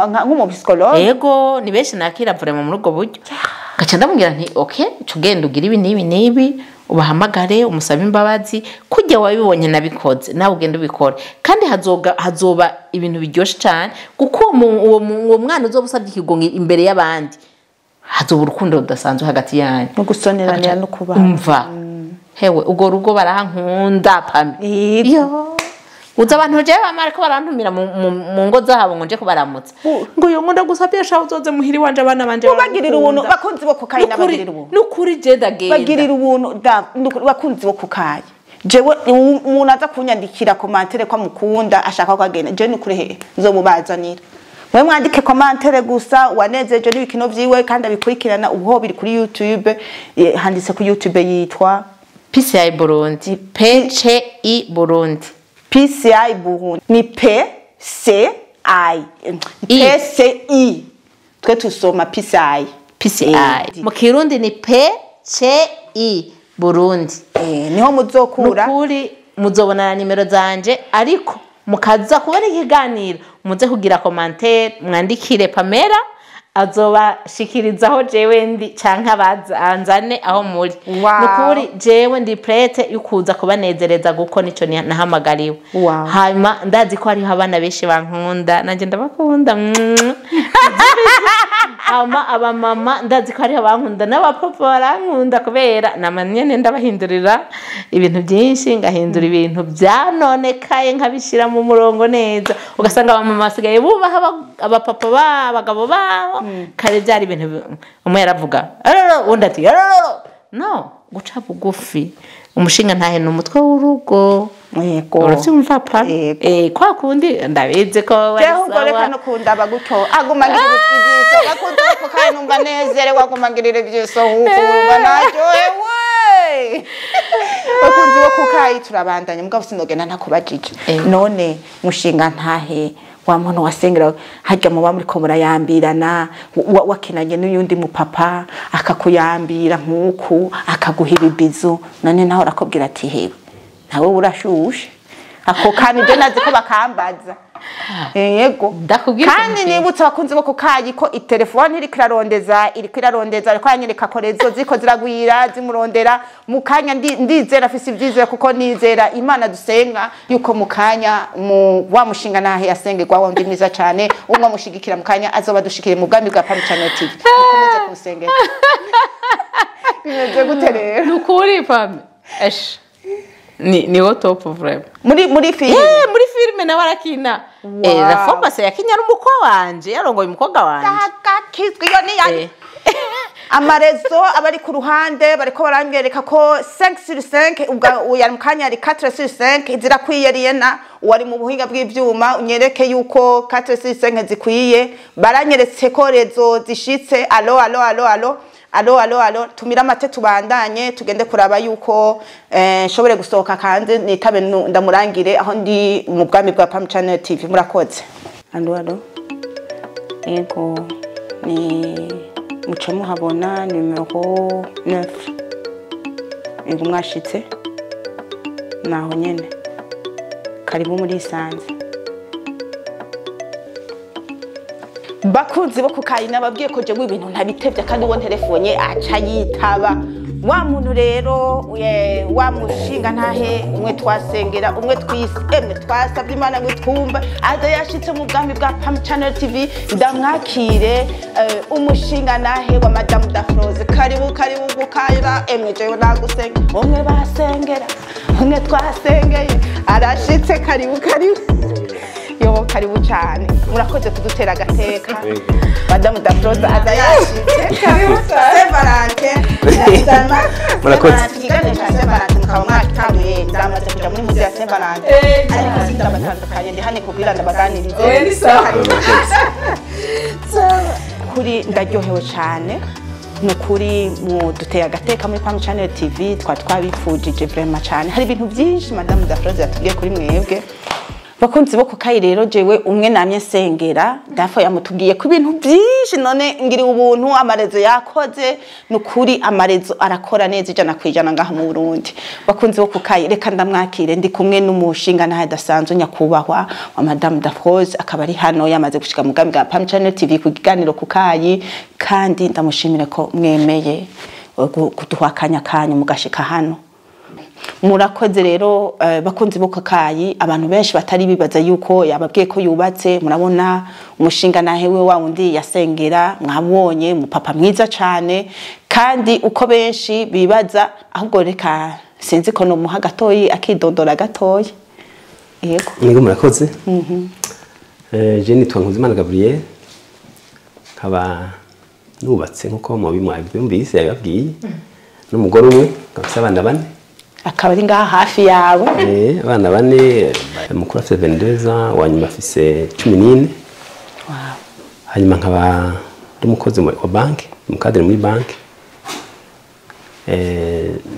Speaker 1: nk'umupsikologe
Speaker 2: yego ni benshi nakira vraiment muri ubwo buryo gaca ndamubwira nti okay tugenda ugira ibi n'ibi ubahamagare umusaba imbabazi kujya wabibonye nabikoze nawe ugenda ubikora kandi hazoba ibintu biryoshe cyane kuko uwo mwana uzoba usabye ikigongo imbere y'abandi hazoba urukundo rudasanzwe hagati yanyu
Speaker 1: no gusoneranira no kubana
Speaker 2: umva hewe ubwo rugo barankunda pame iyo uza abantu je bamara ko barantumira mu ngo zabo ngo nje kubaramutsa ngo yo ngo ndagusabye sha uzoze muhiri wanje abana banje
Speaker 1: bagirira ubuntu bakunzi bo kukayi n'abagirira ubuntu
Speaker 2: nukuri je ndagenda
Speaker 1: bagirira ubuntu bakunzi bo kukayi jewe umuntu aza kunyandikira commentaire ko mukunda ashaka ko agenda je nukuri he nzomubazanira mwe mwandike commentaire gusa wanezeje n'ibikino vyiwe kandi abikurikirana ubwo biri kuri YouTube handitse ku YouTube yitwa
Speaker 2: PCI Burundi PCI Burundi
Speaker 1: PCI Burundi ni PCI PCI twe tusoma PCI
Speaker 2: mu Kirundi ni PCI Burundi
Speaker 1: niho muzokura
Speaker 2: nukuri muzobona nimero zanje ariko mukaza kubona ikiganiro muze kugira commentaire mwandikire Pamela azobashikirizaho jewe ndi canka bazanzane aho muri nukuri jewe ndi prete yukuza kubanezereza guko nico nahamagariwe hanyuma ndazi ko ari abana benshi bankunda nanje ndabakunda hama aba mama ndazi ko ari abankunda n'abapapa barankunda kubera namanyene ndabahindurira ibintu byinshi ngahindura ibintu byanonekaye nkabishira mu murongo neza ugasanga aba mama basigaye bubaha abapapa abagabo babo kare byari ibintu umwe yaravuga undi ati no guca bugufi umushinga ntahe n'umutwe w'urugo
Speaker 1: yego
Speaker 2: uravyumva pa kwa kundi ndabize ko
Speaker 1: jewe ubwo reka no kunda baguto agumagirira ivyiso bakunze ko kandi numva nezere wagumagirira ivyiso hukumva naryohewe bakunze ko kukayi turabandanya mugabo sinogena ntakubajije none mushinga ntahe wa muntu wasengera hajya mu bamuri ko murayambirana wakinanye n'uyundi mu papa akakuyambira nkuku akaguha ibibizo none naho rakobwira ati hewe nawe urashushe ako kandi je nazi ko bakambaza yego kandi nibutse bakunze bo kukayi ko itelefone iri kirarondeza ariko yanyereka korezo ziko ziragwira zimurondera mukanya ndizera afise ivyizera kuko nizera Imana dusenga yuko mukanya wa mushinga nahe yasengerwa wundi mwiza cyane umwe mushigikira mukanya azoba dushikire mu bwami bwa Pam Channel TV mukomeze kusengera bimeze gute rero
Speaker 2: nukuri Pam ni top vraiment
Speaker 1: muri film
Speaker 2: muri filme na warakina la forma se yakinya n'umukwa wanje yarongoye umukobwa wanje
Speaker 1: kakizwe yo ni yani amarezo abari ku ruhande bariko barambyereka ko 5/5 uya mukanya ari 4/5 zirakwiye Riena wari mu buhinga bw'ivyuma unyereke yuko 4/5 zikwiye baranyeretse ko rezo zishitse alo tumira amate tubandanye tugende kuraba yuko nshobore gusohoka kandi nitabe ndamurangire aho ndi mu bwami bwa Pam Channel TV murakoze alo ego ni muce muhabona numero 9 ego mwashitse naho nyene karibu muri Sanze bakunzi bo kukayina babwiye ko je ibintu ntabitevye kandi wo telefone aca yitaba wa muntu rero wa mushinga ntahe umwe twasengera umwe twisemwe twasabye Imana ngo twumva aza yashitse mu bwami bwa Pam Channel TV ndamwakire umushinga nahe wa Madame Dafrose karibu gukayira emwe je nagusenga umwe basengera umwe twasengeye arashitse karibu yo karibu cyane murakoze kudutera agateka Madame Dafrose aza yashitse karibu Saint Valentin murakoze kigane cha Saint Valentin mukaba mwakitabuye ndamaze kuja muri muzi ya Saint Valentin ariko sindabatandukanye ndi hane kubwira ndabaganirize ni sawa kuri ndaryohewe cyane nukuri mu duteye agateka muri Pam Channel TV twabifujije vraiment cyane hari ibintu byinshi Madame Dafrose yatubwiye kuri mwebwe bakunzi bo kukayi rero jewe umwe namye sengera dafo yamutubwiye ku bintu byinshi none ngira ubuntu amarezo yakoze nukuri amarezo arakora neza ijana kwijana ngaha mu Burundi bakunzi bo kukayi reka ndamwakire ndi kumwe n'umushinga nahe dasanzwe nyakubahwa wa Madame Dafrose akaba ari hano yamaze gushika mu bwami bwa Pam Channel TV ku kiganiro kukayi kandi ndamushimire ko mwemeye kuduhakanya kanyu mugashika hano murakoze rero bakunzi bo kakayi abantu benshi batari bibaza yuko yababwiye ko yubatse murabona umushinga nahewe wa wundi yasengera mwabonye mu papa mwiza cyane kandi uko benshi bibaza ahubwo reka sinzi ko no muha gatoyi akidondora gatoyi yego
Speaker 4: nigo murakoze je nitwa Nkuzimana Gabriel nkaba nubatse nkuko mu bimwabimvise yababwiye n'umugore umwe nkafise abana bane
Speaker 1: akaba ari ngaha hafi yawe
Speaker 4: abana bane mukuru afite 22 wanyuma afise 14 hanyuma nkaba umukozi wa banki umukadere muri banki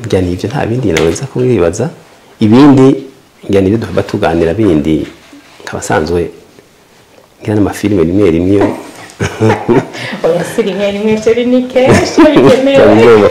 Speaker 4: njyana ivyo nta bindi naweza kubibaza ibindi njyana ivyo duhaba tuganira bindi nkabasanzwe ngira n'amafilime rimwe
Speaker 2: oya rimwe ceri ni kenshi bigenewe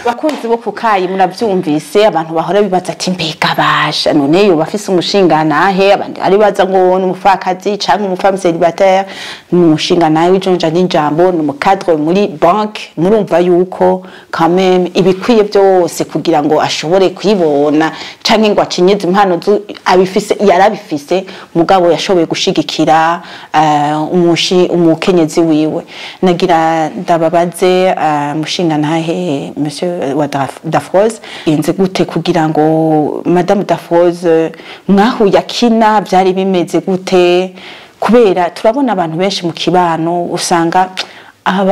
Speaker 1: bakunzi bo kukayi muravyumvise abantu bahora bibaza ati mbega basha none yo bafise umushinga nahe abandi ari baza ngo n'umufakazi canke umufamilibatère n'umushinga nahe wijonja n'injambo n'umukadre muri banque murumva yuko quand même ibikwiye byose kugira ngo ashobore kwibona canke ngo acinyeze impano abifise yarabifise mugabo yashoboye gushigikira umukenyezi wiwe nagira ndababaze mushinga nahe monsieur wa Dafrose inze gute kugira ngo Madame Dafrose mwahuye akina byari bimeze gute kubera turabona abantu benshi mu kibano usanga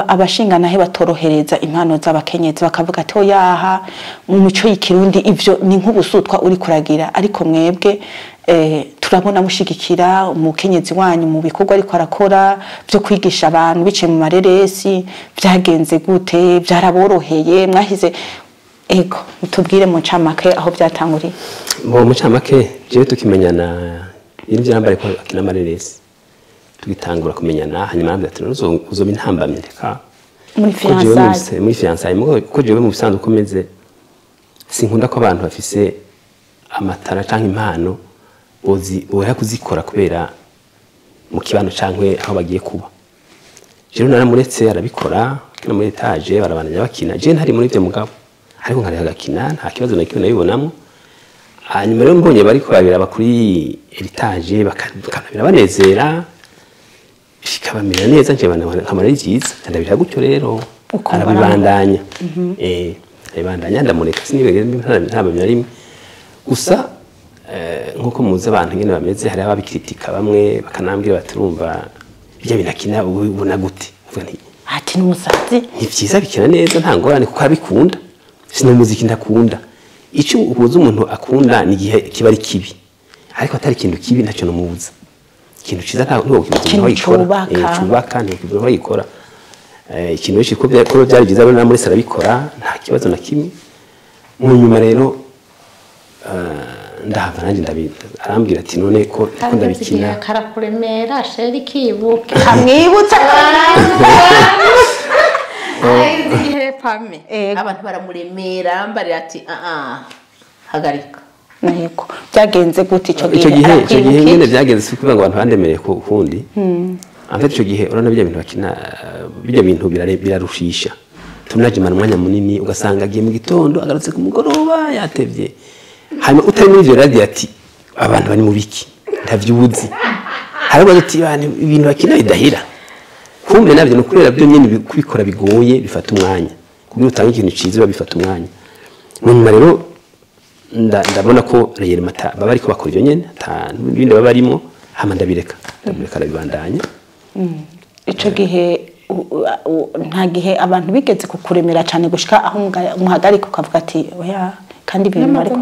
Speaker 1: abashinga nahe batorohereza impano z'abakenyezi bakavuga ati oyaha mu muco y'ikirundi ivyo ni nk'ubusutwa uri kuragira ariko mwebwe turabona mushigikira umukenyezi wanyu mu bikorwa ariko arakora byo kwigisha abantu bice mu mareresi byagenze gute byaraboroheye mwahize ego mutubwire mu ncamake aho byatanguriye
Speaker 4: mu ncamake je tukimenyana iri byambare ko akina mareresi tugitangura kumenyana hanyuma ati uzoba intambamye reka muri fiançailles ko jewe mu bisanzwe ukomeze sinkunda ko abantu bafise amatara canke impano oya kuzikora kubera mu kibano cankwe aho bagiye kuba rero naramuretse arabikora kina muri etage barabandanya bakina je ntari muri ivyo mugabo ariko nkari hagakina nta kibazo na kimwe nabibonamo hanyuma rero mbonye bari kubabira bakuri etage bakanabira banezera bikabamira neza nje nkamara yiziza ndabira gutyo rero arabibandanya arabandanya ndamureka sinibegere ntabamye rimwe gusa nkuko muzi abantu ngene bameze hari ababikritika bamwe bakanambira baturumva bijya binakina ubona gute
Speaker 1: ati n'umusazi
Speaker 4: ni byiza bikina neza nta ngorane kuko arabikunda sino muziki ndakunda icyo ubuza umuntu akunda ni igihe kiba ari kibi ariko atari ikintu kibi ntacyo numubuza ikintu ciza nta cyubaka ntikibura bayikora ikintu cyo ko byari byiza bari muri sarabikora nta kibazo na kimwe mu nyuma rero ndahava nanjye arambwira ati none ko ndabikina
Speaker 2: karakuremera sheri kibuke
Speaker 1: amwibutsa
Speaker 2: igihe pame abantu baramuremera mbarira ati hagarika
Speaker 1: yego byagenze gute
Speaker 4: icyo gihe nyine byagenze kuko abantu bandemereye ko ukundi afite icyo gihe urabona bijya bintu bakina bijya bintu birarushisha tunajimana umwanya munini ugasanga agiye mu gitondo agarutse ku mugoroba yatevye hanyuma utari muri ivyo radio ati abantu bari mu biki ndavyuzi hariho ati ibintu bakina bidahira kumbe navyo no kurera byo nyene kubikora bigoye bifata umwanya kugira utange ikintu ciza bifata umwanya nyuma rero ndabona ko reyeri mata baba ariko bakora ibyo nyene ibindi baba barimo hama ndabireka arabibandanya
Speaker 1: ico gihe nta gihe abantu bigeze kukuremera cyane gushika aho umuhagarika ukavuga ati oya kandi ibintu ariko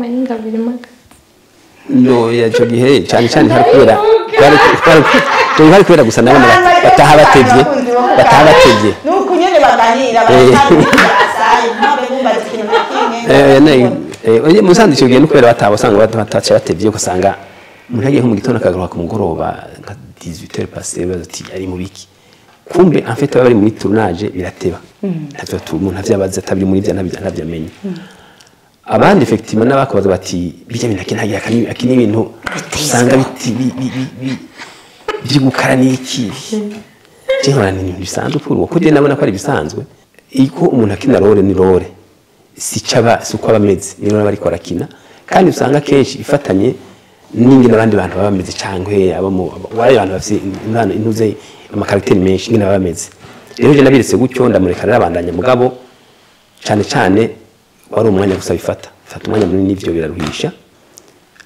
Speaker 4: no yaco gihe cyane hari kubera gusa nabo bataha batevye
Speaker 1: nuko nyene baganira batasaye ntabe bumbaza ikintu kimwe
Speaker 4: musanze icyo gihe no kubera batabasanga bataca batevye ugasanga umuntu yagiye mu gitondo akagaruka ku mugoroba nka 18h passé bazati ari mu biki kumbe en fait bari muri tournage birateba ntavyo umuntu avyabaza atabiri muri bya ntavyamenye abandi effectivement n'abakoze bati bijya bintu akinagira akini ibintu usanga biti biri gukara niki cyangwa ni bisanzwe kuri ko je nabona ko ari bisanzwe iko umuntu akina role ni role suko abameze niyo bari ko rakina kandi usanga kenshi ifatanye n'ingene abandi bantu babameze cyangwe abamo wari abantu bafite intuze amakarakteri menshi ngene babameze rero je nabiretse gutyo ndamureka rabandanya mugabo cyane wari umwanya gusa bifata umwanya munini n'ivyo biraruhisha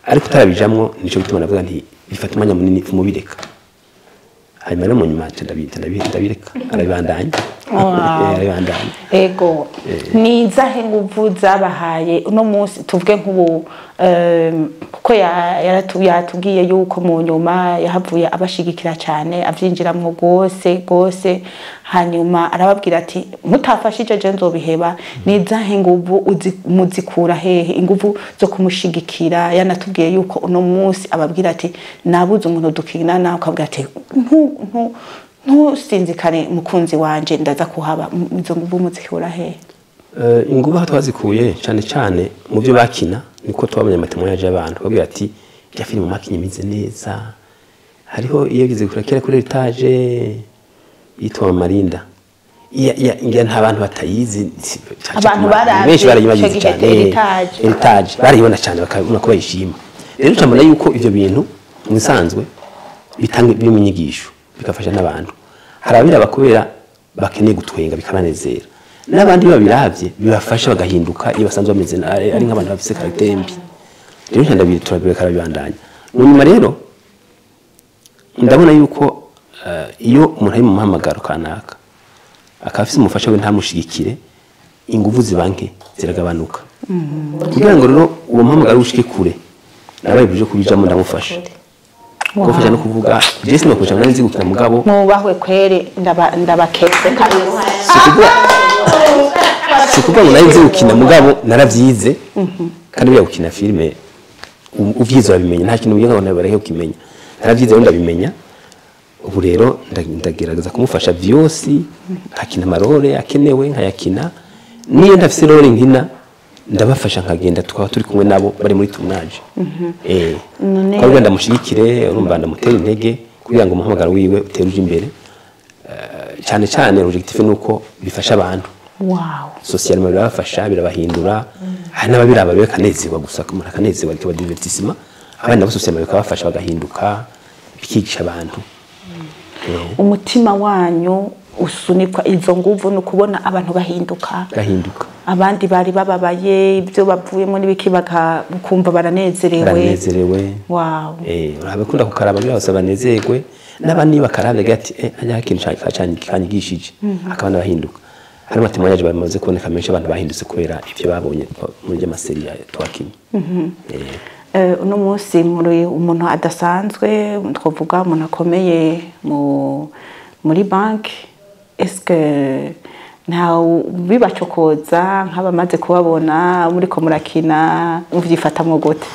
Speaker 4: ariko utarabijamwo nico gituma navuga nti bifata umwanya munini umubireka hanyuma rero mu nyuma ndabireka arabandanya
Speaker 1: ego nizahe nguvu zabahaye uno munsi tuvuge nk'ubu kuko yatubwiye yuko mu nyuma yahavuye abashigikira cyane avyinjiramwo gose hanyuma arababwira ati mutafashije je nzobiheba nizahe nguvu muzikura hehe inguvu zo kumushigikira yanatubwiye yuko uno munsi ababwira ati nabuze umuntu dukina nawe ukabwira ati ntusinzikane mukunzi wanje ndaza kuhaba izo nguvu muzikura hehe
Speaker 4: inguvu aho twazikuye cyane mu byo bakina niko twabonye amatemo yaje abantu babwira ati ya filime makinye imize neza hariho iyo gize kurakira kuri etage yitwa Marinda iya nta bantu batayizi
Speaker 1: abantu
Speaker 4: benshi barayibagize cyane etage barayibona cyane bakabona ko bayishima rero cyamana yuko ivyo bintu musanzwe bitanga bimunyigisho bikafasha n'abantu harabira bakubera bakeneye gutwenga bikabanezera n'abandi babiravye bibafasha bagahinduka iyo basanzwe bameze ari nk'abantu bafise karakteri mbi rero ndabiri turabireka arabibandanya mu nyuma rero ndabona yuko iyo umuntu ari mu muhamagaro kanaka akafise umufasha we ntamushigikire inguvu zibanke ziragabanuka kugira ngo rero uwo muhamagaro ushike kure nabaye buje kubijamo ndamufasha kufasha no kuvuga Jesse no kuja nzi gukina mugabo
Speaker 1: mubahwe kwere ndabakeze kandi
Speaker 4: sikuvuga ngo nzi gukina mugabo naravyize kandi bya gukina filme uvyize babimenya nta kintu biga ngo bareke ukimenya naravyize rero ndabimenya ubu rero ndagerageza kumufasha vyose akina marole akenewe nkayakina niyo ndafise role nkina ndabafasha nkagenda tukaba turi kumwe nabo bari muri tournage kwa ndamushigikire urumva ndamutera intege kugira ngo umuhamagaro wiwe uteruje imbere cyane objectif nuko bifasha abantu social media birabafasha birabahindura hari n'ababiraba bekanezerwa gusa umuntu akanezerwa ariko divertissement abandi nabo social media bakabafasha bagahinduka bikigisha abantu
Speaker 1: umutima wanyu usunikwa izo nguvu no kubona abantu bahinduka
Speaker 4: gahinduka
Speaker 1: abandi bari bababaye ibyo bavuyemo n'ibiki bakumva baranezerewe
Speaker 4: wow urabakunda kukaraba kugira bose banezerwe n'abandi bakarabye gati ajya hakintu kanyigishije akabana bahinduka hari matimo yaje bamaze kuboneka menshi abantu bahindutse kubera ivyo babonye muri amaseri ya twakinye
Speaker 1: uno munsi muri umuntu adasanzwe twavuga umuntu akomeye muri banki eske nta bibacokoza nk'abamaze kubabona muri ko murakina muvyifata mu gute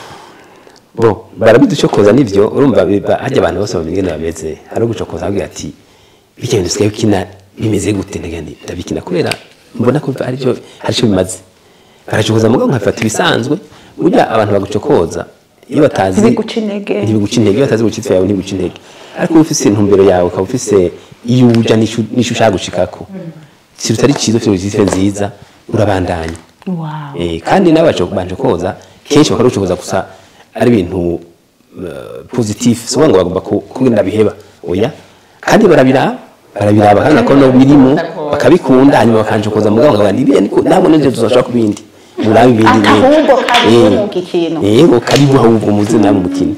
Speaker 4: bo barabiducokoza nivyo urumva hajya abantu bose bamigena babeze hari gucokoza avuga ati bike bintu sigaye kina bimeze gute ndagani ndabikina kubera mbona ko ari cyo bimaze baracokoza mugo nkafata ibisanzwe burya abantu bagucokoza iyo batazi ntibiguca intege batazi gucitsa yawe ntibiguca intege ariko ufise intumbero yawe ukaba ufise iyo uja n'ishu ushaka gushikako si utari cyiza ufite nziza urabandanya kandi n'abacokoza kenshi bakarucokoza gusa ari ibintu positif so ngo bagomba kugenda biheba oya kandi barabiraba kandi nakono birimo bakabikunda hanyuma bakancokoza mugabo ngabandi ibi niko nabone nje tuzashaka kubindi murabi ibindi
Speaker 1: ahubwo kari mu gikino
Speaker 4: yego kari ahubwo muzi namwe mukino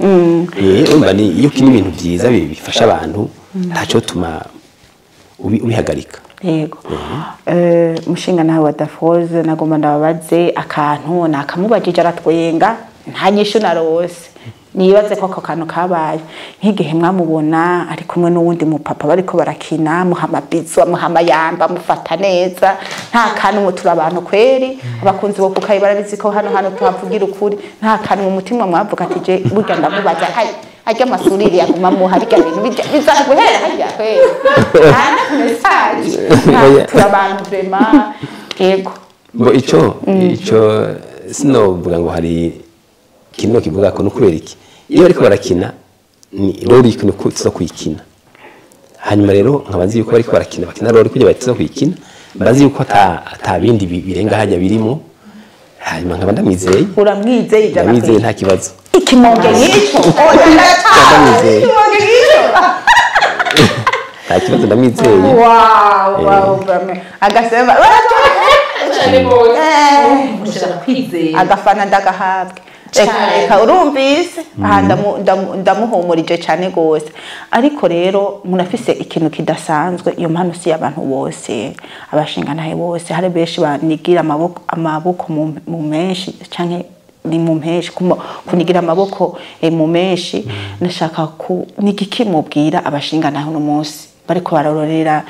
Speaker 4: urumva ni iyo kini ibintu byiza bifasha abantu ntaco tuma ubihagarika
Speaker 1: yego mushinga nawe wa Dafoze nagomba ndababaze akantu nakamubajije aratwenga nta nyishu narose nibaze ko ako kantu kabaye nk'igihe mwamubona ari kumwe n'uwundi mupapa bariko barakina muhamabizo muhamayamba mufata neza nta kantu mutura abantu kweri abakunzi bo kukayi barabizi ko hano tuhavugira ukuri nta kantu mu mutima mwavuga ati je burya ndamubaza hayi ajya masuriri yaguma mu harya bintu bizaguhera hajya kweri ana message tura abantu vraiment yego
Speaker 4: bo ico sinovuga ngo hari kino kivuga ko nukubera iki iyo bariko barakina ni rori ikintu kuzo kwikina hanyuma rero nkabanzi yuko bariko barakina bakina rori kujya batizo kwikina bazi yuko ata bindi birenga hajya birimo hanyuma nkaba ndamwizeye
Speaker 1: uramwizeye
Speaker 4: jana ndamwizeye nta kibazo
Speaker 1: ikimonge nk'icyo
Speaker 4: ndamwizeye
Speaker 1: ikimonge nk'icyo
Speaker 4: nta kibazo ndamwizeye
Speaker 1: wow agasema agafana ndagahabwe reka urumvise ndamuhumurije cyane gose ariko rero munafise ikintu kidasanzwe iyo mpano si abantu bose abashinganahe bose hari benshi banigira amaboko mu menshi canke ni mu mpeshi kunigira amaboko mu menshi nashaka nigikimubwira abashinganahe no munsi bariko bararorera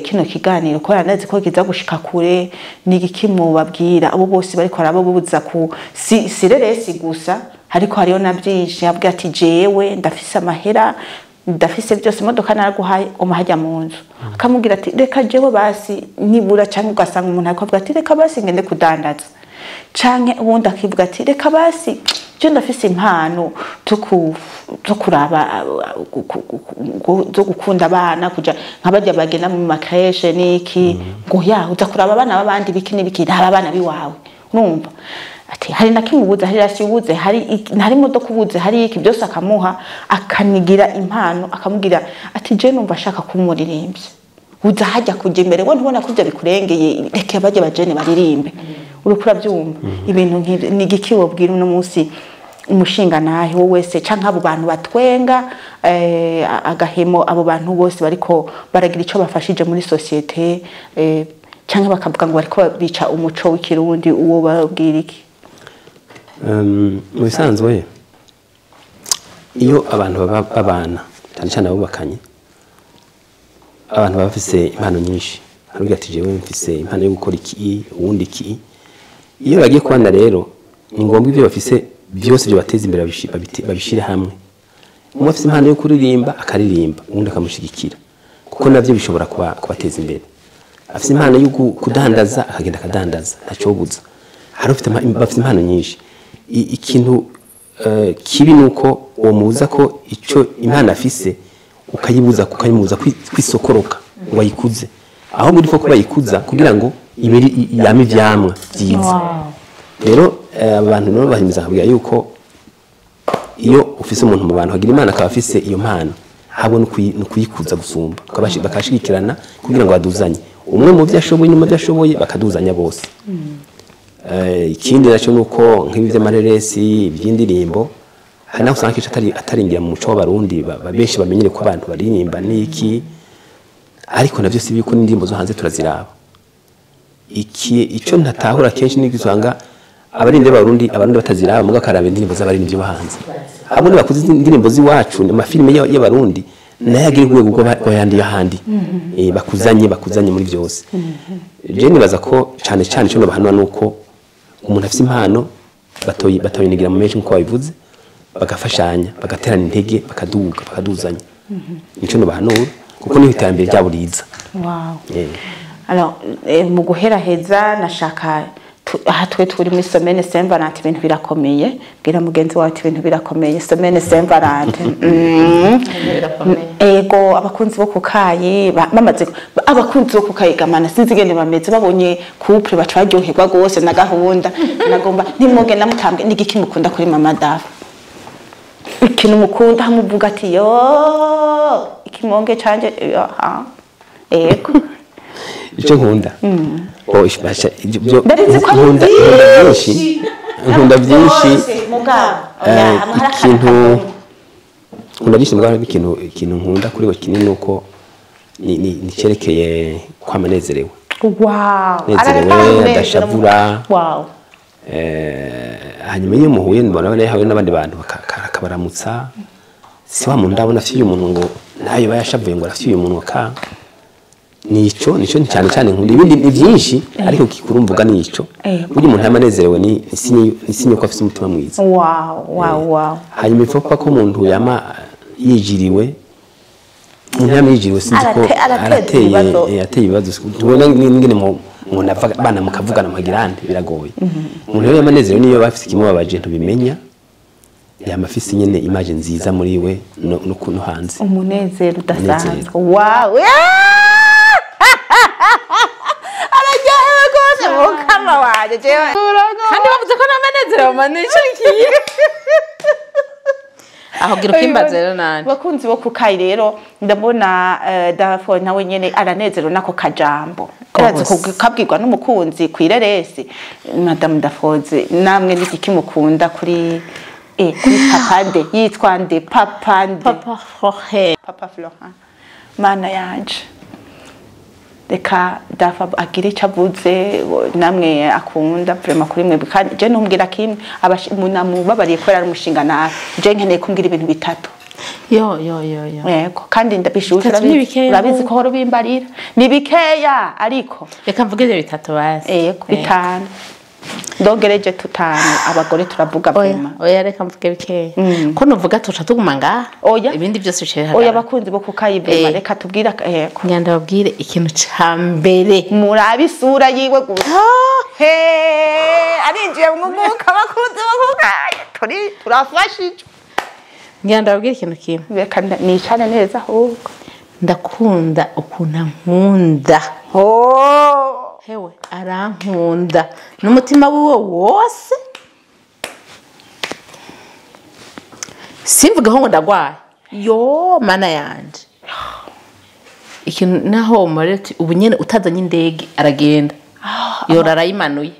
Speaker 1: kino kiganiro ko yanazi ko kiza gushika kure nigikimubabwira abo bose bariko barababuza ku sireresi gusa ariko hariyo nabyinshi yabwiye ati jewe ndafise amahera ndafise byose imodoka naraguhaye umahajya mu nzu akamubwira ati reka jewe basi nibura cyangwa ugasanga umuntu akavuga ati reka basi ngende kudandaza canke ubundi akivuga ati reka basi je ndafise impano zo kuraba zo gukunda abana kuja nk'abajya bagenda mu makreshe niki ngo ya uza kuraba abana babandi biki nibiki ntaba abana biwawe numva ati hari nakimubuza hari rasibuze hari imodoka ubuze hari iki byose akamuha akanigira impano akamugira ati je numva ashaka kumuririmbye uza hajya kujya imbere we ntubona ko byo bikurengeye reka bajye bajene baririmbe urukura byumva ibintu nk'ibyo ni igiki wobwira uno munsi umushinga nahe wo wese canke abo bantu batwenga agahemo abo bantu bose bariko baragira ico bafashije muri societe canke bakavuga ngo bariko bica umuco w'ikirundi uwo babwira iki
Speaker 4: mu bisanzwe iyo abantu babana cyane cyane abubakanye abantu bafise impano nyinshi haruga ati jewe mfise impano yo gukora iki uwundi iki iyo bagiye kubana rero ni ngombwa ibyo bafise byose byo bateza imbere babishire hamwe umwe afise impano yo kuririmba akaririmba uwundi akamushigikira kuko navyo bishobora kubateza imbere afise impano yo kudandaza akagenda akadandaza ntacobuza hari bafite impano nyinshi ikintu kibi nuko uwo muza ko ico impano afise ukayibuza kwisokoroka ngo ayikuze aho muri ko bayikuza kugira ngo ibiri yame ivyamwa byiza rero abantu no bahimiza kabya yuko iyo ufise umuntu mu bantu hagira imana akaba afise iyo mpano habo no kuyikuza gusumba bakashigikirana kugira ngo baduzanye umwe mu byashoboye nyuma byashoboye bakaduzanya bose ikindi naco nuko nk'ibi by'amareresi iby'indirimbo hari naho usanga kica ataringira mu muco w'abarundi benshi bamenyere ko abantu baririmba niki ariko navyo si biko n'indirimbo zo hanze turaziraba ico ntatahura kenshi ni gusanga abarinde b'abarundi bataziraba muga karaba indirimbo z'abarindi byo hanze abo bakuze indirimbo z'iwacu amafilime y'abarundi naye agira urwego rw'ayandi y'ahandi bakuzanye muri byose je nibaza ko cane ico bahanwa nuko umuntu afite impano batoyinigira mu menshi nkuko babivuze bagafashanya bagaterana intege bakaduzanya nico bahanura kuko niho iterambere ryabo riza.
Speaker 1: Alors mu guheraheza nashaka aha twe turi muri semaine Saint Valentin ibintu birakomeye bwira mugenzi wawe ibintu birakomeye semaine Saint Valentin ego abakunzi bo kukayi bamaze abakunzi bo kukayi gamana sinzi gene bameze babonye couple bacaryoherwa gose na gahunda nagomba ntimuge namutambwe n'igiki mukunda kuri mama Dafa ikintu mukunda hamuvuga ati yo ikimonge canje aha ego
Speaker 4: icyo nkunda ishbasha ibyo nkunda byinshi ikintu nkunda byinshi mugabo ikintu nkunda kuri we kinini nuko ni cerekeye kwamanezerewe nezerewe adashavura hanyuma iyo muhuye mbona yahawe n'abandi bantu bakabaramutsa si wa muntu ndabona afite umuntu ngo nayo bayashavuye ngo afite umuntu ka nico cyane nkunda ibindi ni byinshi ariko kikurumvuga nico buri muntu yamanezerewe ni sinyo ko afite umutima mwiza. Hanyuma ifopa ko umuntu yama yijiriwe umuntu yamijiriwe sinzi ko arateye ibibazo tubona ngene umuntu bana mukavugana magirande biragoye umuntu yamanezerewe niyo bafite kimubabaje ntubimenya yamafisi nyene image nziza muri we no hanze
Speaker 1: umunezero udasanzwe. Mukama waje kandi bavuze ko namanezero manishirikiye aho gira ukimbaze rero nani bakunzi bo kukayi rero ndabona Dafa nawe nyene aranezero nako kajambo kazi kubwirwa n'umukunzi kwireresi Madame Dafoze namwe n'iki mukunda kuri papande yitwa nde papande papa Florent mana yanje reka Dafa agira icyo avuze namwe akunda vraiment kuri mwe kandi je ntumbwira kimwe umuntu babariye ko ari umushinga nawe je nkeneye kumbwira ibintu bitatu yego kandi ndabishusha urabizi ko horo bimbarira ni bikeya ariko
Speaker 2: reka mvuge ibyo bitatu basi
Speaker 1: yego bitanu ndogereje tutanu abagore turavuga bima
Speaker 2: reka mvuge bikeya ko nuvuga tuca tuguma ngaha ibindi byose bicera
Speaker 1: abakunzi bo kukayi bima reka tubwira yego
Speaker 2: ngenda babwire ikintu ca mbere
Speaker 1: murabi isura yiwe gusa arinjiye mu mwuka abakunzi bo kukayi turafashije
Speaker 2: ngenda babwire ikintu kimwe
Speaker 1: reka nicane neza ahubwo
Speaker 2: ndakunda ukuntu nkunda hewe arankunda n'umutima wiwe wose simvuga ngo ndagwaye mana yanje ikintu naho mareti ubu nyene utazanye indege aragenda yorara yimanuye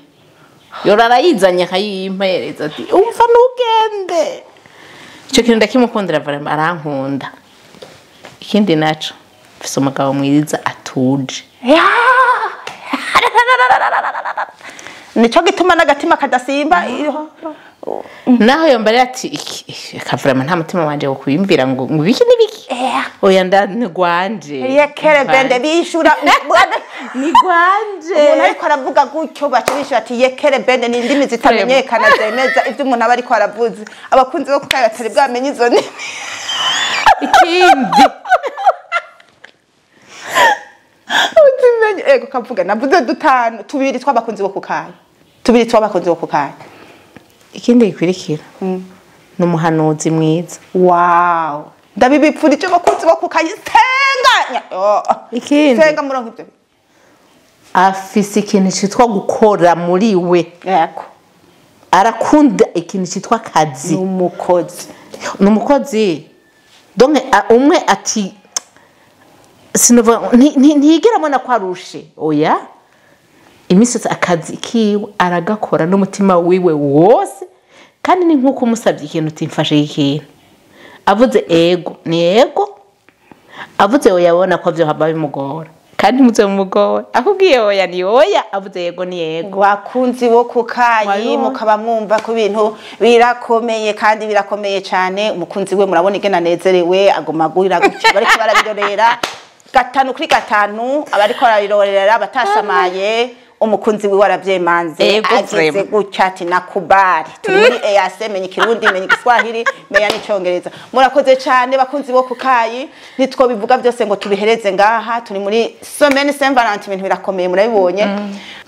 Speaker 2: yorara yizanye akayimpereza ati umva nugende icyo kintu ndakimukundira vraiment arankunda ikindi naco mfise umugabo mwiza atuje
Speaker 1: nico gituma n'agatima kadasimba
Speaker 2: naho yombare ati kavurama nta mutima wanje wo kuyimvira ngo biki nibiki oya ndanegwanje
Speaker 1: yekere bende bishura
Speaker 2: ni gwanje
Speaker 1: umuntu ariko aravuga gutyo bacishura ati yekere bende ni indimi zitamenyekana zemeza ivyo umuntu aba ariko aravuze abakunzi bo kukayi batari bwamenye izo ndimi
Speaker 2: ikindi
Speaker 1: utimenye ego kavuga navuze dutanu tubiri twabakunzi bo kukayi
Speaker 2: ikindi gikwirikira n'umuhanuzi mwiza
Speaker 1: ndabibipfurije abakunzi bo kukayi senganya
Speaker 2: ikindi
Speaker 1: senga murongo ivyo
Speaker 2: afise ikintu citwa gukora muri we
Speaker 1: yego
Speaker 2: arakunda ikintu citwa kazi
Speaker 1: n'umukozi
Speaker 2: donc umwe ati sinova ntigera mbona ko arushe oya imisatsi akazi kiwe aragakora n'umutima wiwe wose kandi ni nkuko umusabye ikintu timfashe ikintu avuze ego ni ego avuze oya abona ko byo haba bimugora kandi muze mumugora akubwiye oya ni oya avuze yego ni yego
Speaker 1: bakunzi bo kukayi mukaba mwumva ko ibintu birakomeye kandi birakomeye cyane umukunzi we murabona igena nezerewe agoma guhira gutya bariko barabirorera gatanu kuri gatanu abariko barabirorera batasamaye umukunzi we waravyemanze ageze gutya ati nakubari turi muri EAC menye Kirundi menye Kiswahili menye n'icongereza murakoze cyane bakunzi bo kukayi nitwo bivuga byose ngo tubihereze ngaha turi muri semaine Saint Valentin ibintu birakomeye murabibonye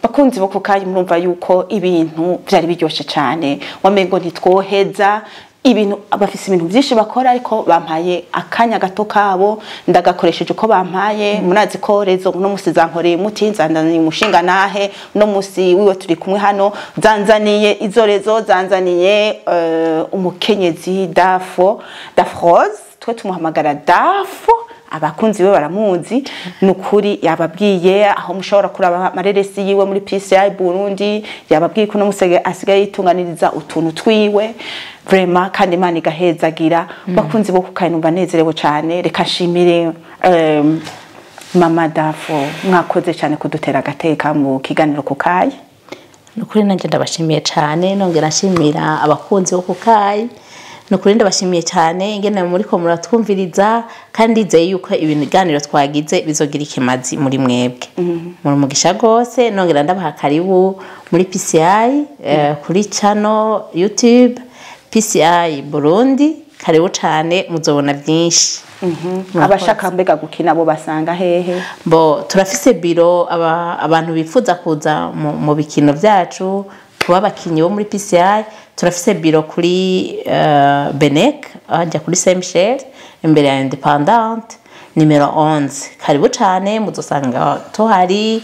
Speaker 1: bakunzi bo kukayi murumva yuko ibintu byari biryoshe cyane wamengo ntitwoheza ibintu abafise ibintu byinshi bakora ariko bampaye akanya gato kabo ndagakoresheje uko bampaye munazi ko rezo no musizankoreye muti nzanzaniye umushinga nahe no musi wiwe turi kumwe hano zanzaniye izo rezo zanzaniye umukenyezi Dafrose twe tumuhamagara Dafo abakunzi we baramuzi nukuri yababwiye aho mushobora kuraba amareresi yiwe muri PCI Burundi yababwiye ko no musege asigaye yitunganiriza utuntu twiwe vraiment kandi Imana igahezagira bakunzi bo kukayi numva nezerewe cyane reka nshimire mama Dafo mwakoze cyane kudutera agateka mu kiganiro kukayi
Speaker 2: nukuri nanjye ndabashimiye cyane nongera nshimira abakunzi bo kukayi nukuri ndabashimiye cyane ingene muri ko muratwumviriza kandi izeye yuko ibintu ganiro twagize bizogira ikimazi muri mwebwe muri mugisha gose nongera ndabaha karibu muri PCI kuri channel YouTube PCI Burundi karibu cyane muzobona byinshi
Speaker 1: abashaka mbega gukina bo basanga hehe
Speaker 2: bo turafise biro abantu bifuza kuza mu bikino byacu kuba bakinyi bo muri PCI turafise biro kuri Benek ajya kuri Saint Michel imbere ya Independent numero 11 karibu cyane muzosanga tuhari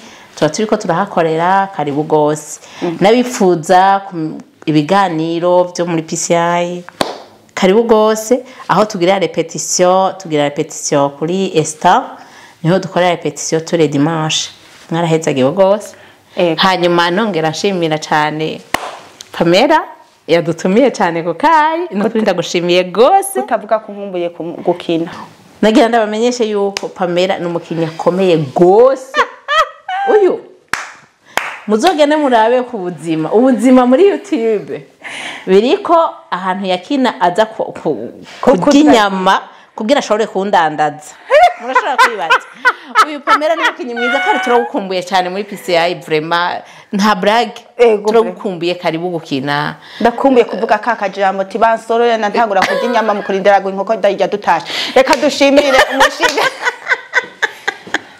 Speaker 2: turiko turahakorera karibu gose nabifuza ibiganiro byo muri PCI karibu gose aho tugira repetition kuri Esta niho dukora repetition tous les dimanches mwarahezagiwe gose hanyuma nongera nshimira cyane Pamela yadutumiye cyane kukayi nukuri ndagushimiye gose
Speaker 1: utavuga ko nkumbuye gukina
Speaker 2: nagira ndabamenyeshe yuko Pamela numukinya akomeye gose uyu muzogene murabe ku ubuzima muri YouTube biriko ahantu yakina aza kuginyama kugira ashobore kundandaza murashobora kwibaza uyu Pamela ni mukinyi mwiza kandi turagukumbuye cyane muri PCI vraiment nta brag turagukumbuye karibu gukina
Speaker 1: ndakumbuye kuvuga kakajambo tibansoro nantagura kuginyama mukurindira inkoko ndayijya dutasha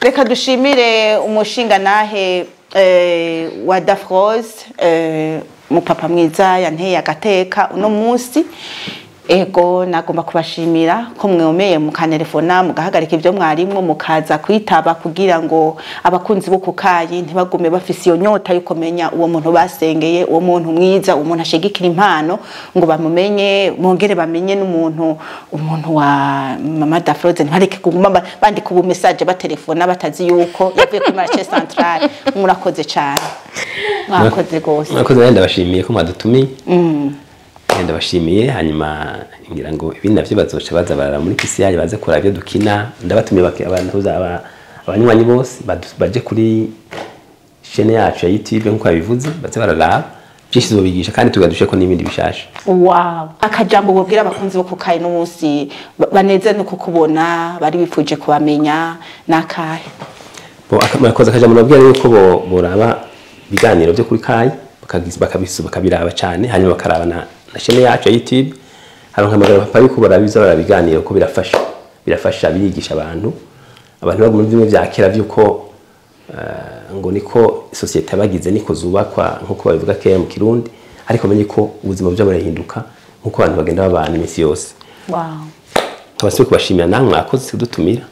Speaker 1: reka dushimire umushinga nahe wa Dafrose mupapa mwiza yanteye agateka uno munsi ego nagomba kubashimira ko mwemeye mukanelefona mugahagarika ibyo mwarimwo mukaza kwitaba kugira ngo abakunzi bo kukayi ntibagume bafise iyo nyota yo kumenya uwo muntu basengeye uwo muntu mwiza uwo muntu ashigikira impano ngo bamumenye mongere bamenye n'umuntu wa mama Dafrose ntareke kuguma bandika ubu message batelefona batazi yuko yavuye kuri marché central murakoze cyane mwakoze gose
Speaker 4: mwakoze ndabashimiye ko mwadutumiye ndabashimiye hanyuma ngira ngo ibindi navyo bazoca baza barara muri PCI baze kuraba ibyo dukina ndabatumiye abantu abanywanyi bose baje kuri chaîne yacu ya YouTube nkuko yabivuze baze bararaba byinshi zobigisha kandi tugadushe ko n'ibindi bishasha
Speaker 1: wow akajambo bobwira abakunzi bo kukayi no munsi baneze no kukubona bari bifuje kubamenya nakahe
Speaker 4: bo akakoza akajambo nabwira yuko boraba biganiro byo kuri kayi bakabiraba cyane hanyuma bakaraba na chaîne yacu ya YouTube haronka amagara papa yuko barabiza barabiganira ko birafasha birigisha abantu bagumye bimwe byakera byuko ngo niko societe bagize niko zubakwa nkuko babivuga kera mu Kirundi ariko menye ko ubuzima bwabo burahinduka nkuko abantu bagenda babana iminsi yose
Speaker 1: wow
Speaker 4: abaswe kubashimira namwe mwakoze kudutumira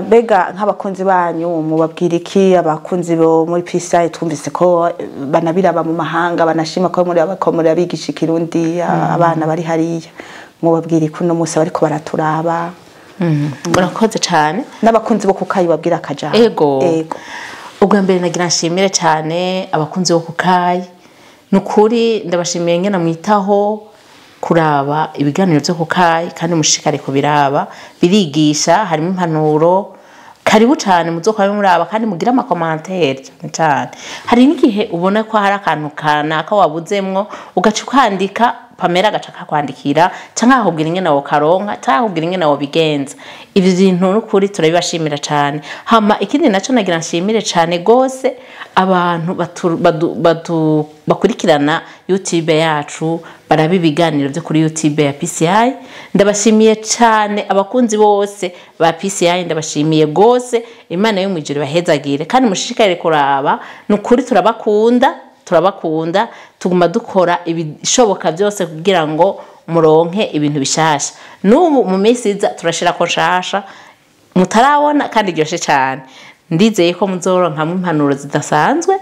Speaker 1: bega nk'abakunzi banyu mubabwira iki abakunzi bo muri PCI twumvise ko banabiraba mu mahanga banashima ko muri abigisha Kirundi abana bari hariya mwobabwira kuno munsi bariko baraturaba
Speaker 2: murakoze cyane
Speaker 1: n'abakunzi bo kukayi babwira akajambo
Speaker 2: ego ubwa mbere nagira nshimire cyane abakunzi bo kukayi nukuri ndabashimiye ngena mwitaho kuraba ibiganiro byo kukayi kandi mushikare ko biraba birigisha harimo impanuro karibu cyane muzokwabe muraba kandi mugira ama commentaire cyane hari n'igihe ubona ko hari akantu kanaka wabuzemwo ugaca kwandika Pamela agacaka kwandikira cyangwa ahubwira ingene nawo karonka cyangwa ahubwira ingene nawo bigenza ivyo bintu n'ukuri turabibashimira cyane hama ikindi naco nagira nshimire cyane gose abantu bakurikirana YouTube yacu barabi ibiganiro byo kuri YouTube ya PCI ndabashimiye cyane abakunzi bose ba PCI ndabashimiye gose Imana yo mwijuru bahezagire kandi mushishikare kuraba n'ukuri turabakunda tuguma dukora ibishoboka byose kugira ngo muronke ibintu bishasha n'ubu mu mesiza turashira ko shasha mutarabona kandi ryoshe cyane ndizeye ko muzoronka impanuro zidasanzwe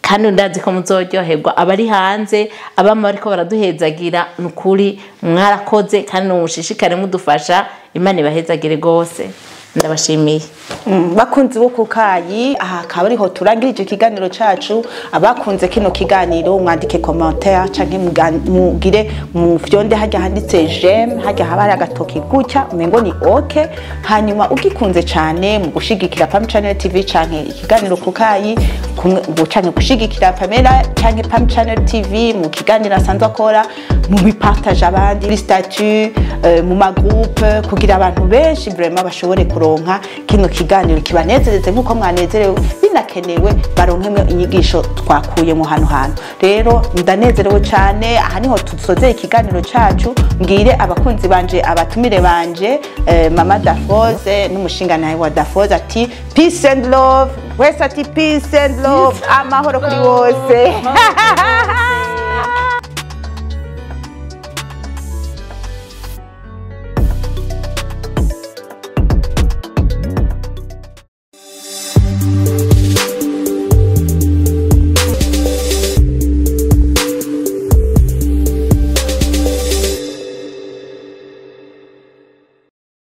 Speaker 2: kandi ndazi ko muzoryoherwa abari hanze abama bariko baraduhezagira n'ukuri mwarakoze kandi mushishikare mudufasha Imana ibahezagire gose ndabashimiye
Speaker 1: bakunzi bo kukayi aha akaba ariho turangirije ikiganiro cacu abakunze kino kiganiro mwandike commentaire canke mugire mu vyonde hajya handitse j'aime hajya habari agatoki gutya umengo ni okay hanyuma ugikunze cane mu gushigikira Pam Channel TV canke ikiganiro kukayi canke gushigikira Pamela canke Pam Channel TV mu kiganiro asanzwe akora mu bipartage abandi muri statut mu magroupe kugira abantu benshi vraiment bashobore kuronka kino kiganiro kibanezereze nkuko mwanezerewe binakenewe baronkemwe inyigisho twakuye mu hantu rero ndanezerewe cyane aha niho tusoze ikiganiro cacu mbwire abakunzi banje abatumire banje mama Dafoze n'umushinga nawe wa Dafoze ati peace and love wese ati peace and love amahoro kuri wose